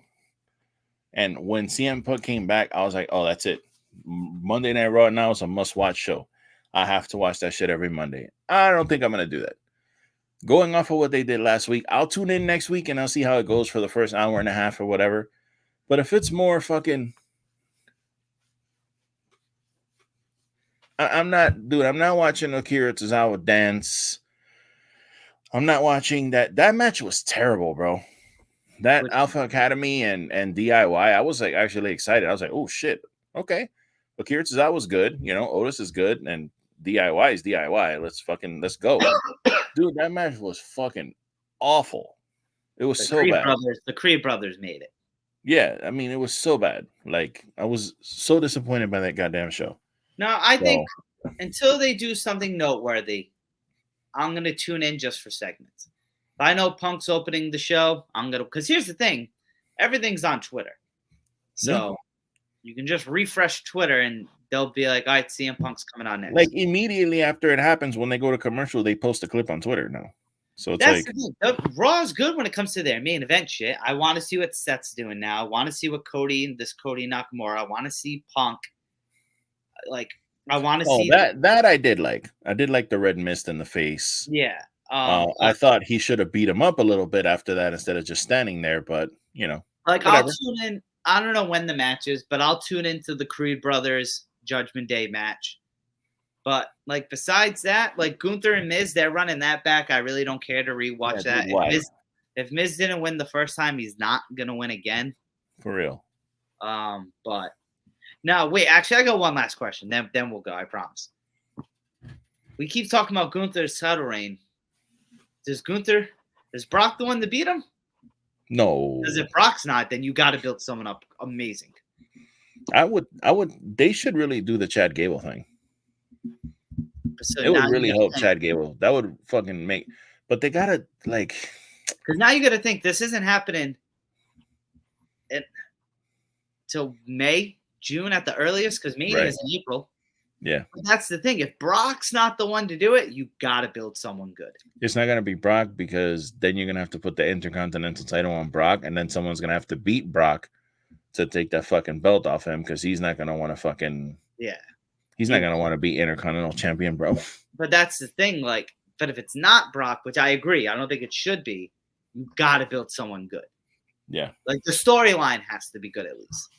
And when CM Punk came back, I was like, oh, that's it. Monday Night Raw now is a must-watch show. I have to watch that shit every Monday. I don't think I'm going to do that. Going off of what they did last week, I'll tune in next week and I'll see how it goes for the first hour and a half or whatever. But if it's more fucking... I'm not watching Akira Tozawa dance. I'm not watching that. That match was terrible, bro. That Alpha Academy and DIY, I was like actually excited. I was like, oh shit. Okay. Akira Tozawa was good. You know, Otis is good. And DIY is DIY. Let's go. Dude, that match was fucking awful. It was so bad. The Creed brothers made it. Yeah, I mean, it was so bad. Like, I was so disappointed by that goddamn show. No, I think until they do something noteworthy, I'm going to tune in just for segments. If I know Punk's opening the show, because here's the thing, everything's on Twitter. So you can just refresh Twitter and they'll be like, all right, CM Punk's coming on next. Like immediately after it happens, when they go to commercial, they post a clip on Twitter now. So it's that's like Raw is good when it comes to their main event shit. I want to see what Seth's doing now. I want to see what Cody Nakamura. I want to see Punk. Like I want to Oh, see that I did like. I did like the red mist in the face. Yeah. I thought he should have beat him up a little bit after that instead of just standing there, but like whatever. I'll tune in. I don't know when the match is, but I'll tune into the Creed Brothers Judgment Day match. But like besides that, like Gunther and Miz, they're running that back. I really don't care to rewatch that. Dude, why? If Miz didn't win the first time, he's not gonna win again. For real. But no, wait. Actually, I got one last question. Then we'll go. I promise. We keep talking about Gunther's title reign. Is Brock the one to beat him? No. Because if Brock's not, then you got to build someone up amazing. I would. They should really do the Chad Gable thing. So it would really help Chad Gable. That would fucking make. But they gotta like. Because now you got to think this isn't happening till May, June at the earliest. Because Mania is in April. Yeah. But that's the thing. If Brock's not the one to do it, you got to build someone good. It's not going to be Brock because then you're going to have to put the Intercontinental title on Brock, and then someone's going to have to beat Brock to take that fucking belt off him because he's not going to want to fucking. Yeah. He's not going to want to be Intercontinental Champion, bro. But that's the thing. Like, but if it's not Brock, which I agree, I don't think it should be, you got to build someone good. Yeah. Like, the storyline has to be good at least.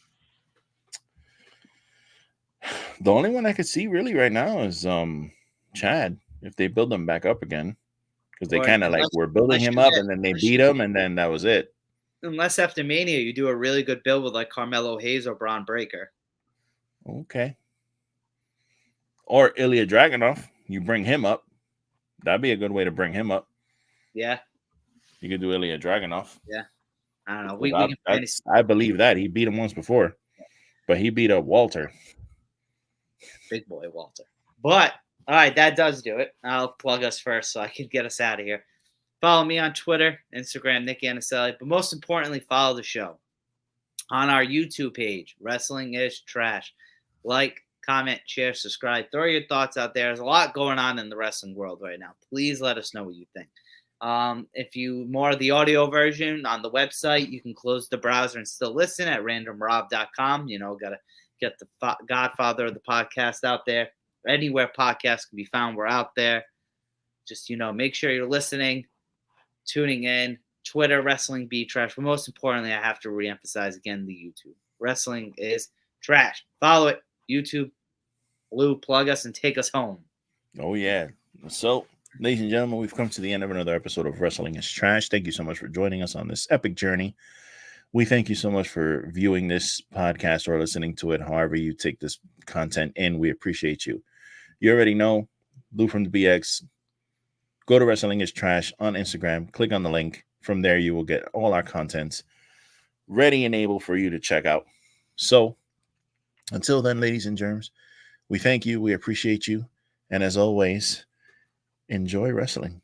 The only one I could see really right now is Chad, if they build him back up again. Because they kind of like were building him up and then they beat him and then that was it. Unless after Mania you do a really good build with like Carmelo Hayes or Braun Breaker. Okay. Or Ilya Dragunov. You bring him up. That'd be a good way to bring him up. Yeah. You could do Ilya Dragunov. Yeah. I don't know. I believe that. He beat him once before. But he beat up Walter. Big boy Walter. But, all right, that does do it. I'll plug us first so I can get us out of here. Follow me on Twitter, Instagram, Nick Anicelli. But most importantly, follow the show on our YouTube page, Wrestling is Trash. Like, comment, share, subscribe. Throw your thoughts out there. There's a lot going on in the wrestling world right now. Please let us know what you think. If you more of the audio version on the website, you can close the browser and still listen at randomrob.com. Got to get the godfather of the podcast out there. Anywhere podcasts can be found, we're out there. Just, make sure you're listening, tuning in. Twitter, Wrestling Be Trash. But most importantly, I have to reemphasize again the YouTube. Wrestling is Trash. Follow it. YouTube. Lou, plug us and take us home. Oh, yeah. So, ladies and gentlemen, we've come to the end of another episode of Wrestling is Trash. Thank you so much for joining us on this epic journey. We thank you so much for viewing this podcast or listening to it, however you take this content in. We appreciate you. You already know, Lou from the BX. Go to Wrestling is Trash on Instagram. Click on the link. From there, you will get all our contents ready and able for you to check out. So, until then, ladies and germs, we thank you. We appreciate you. And as always, enjoy wrestling.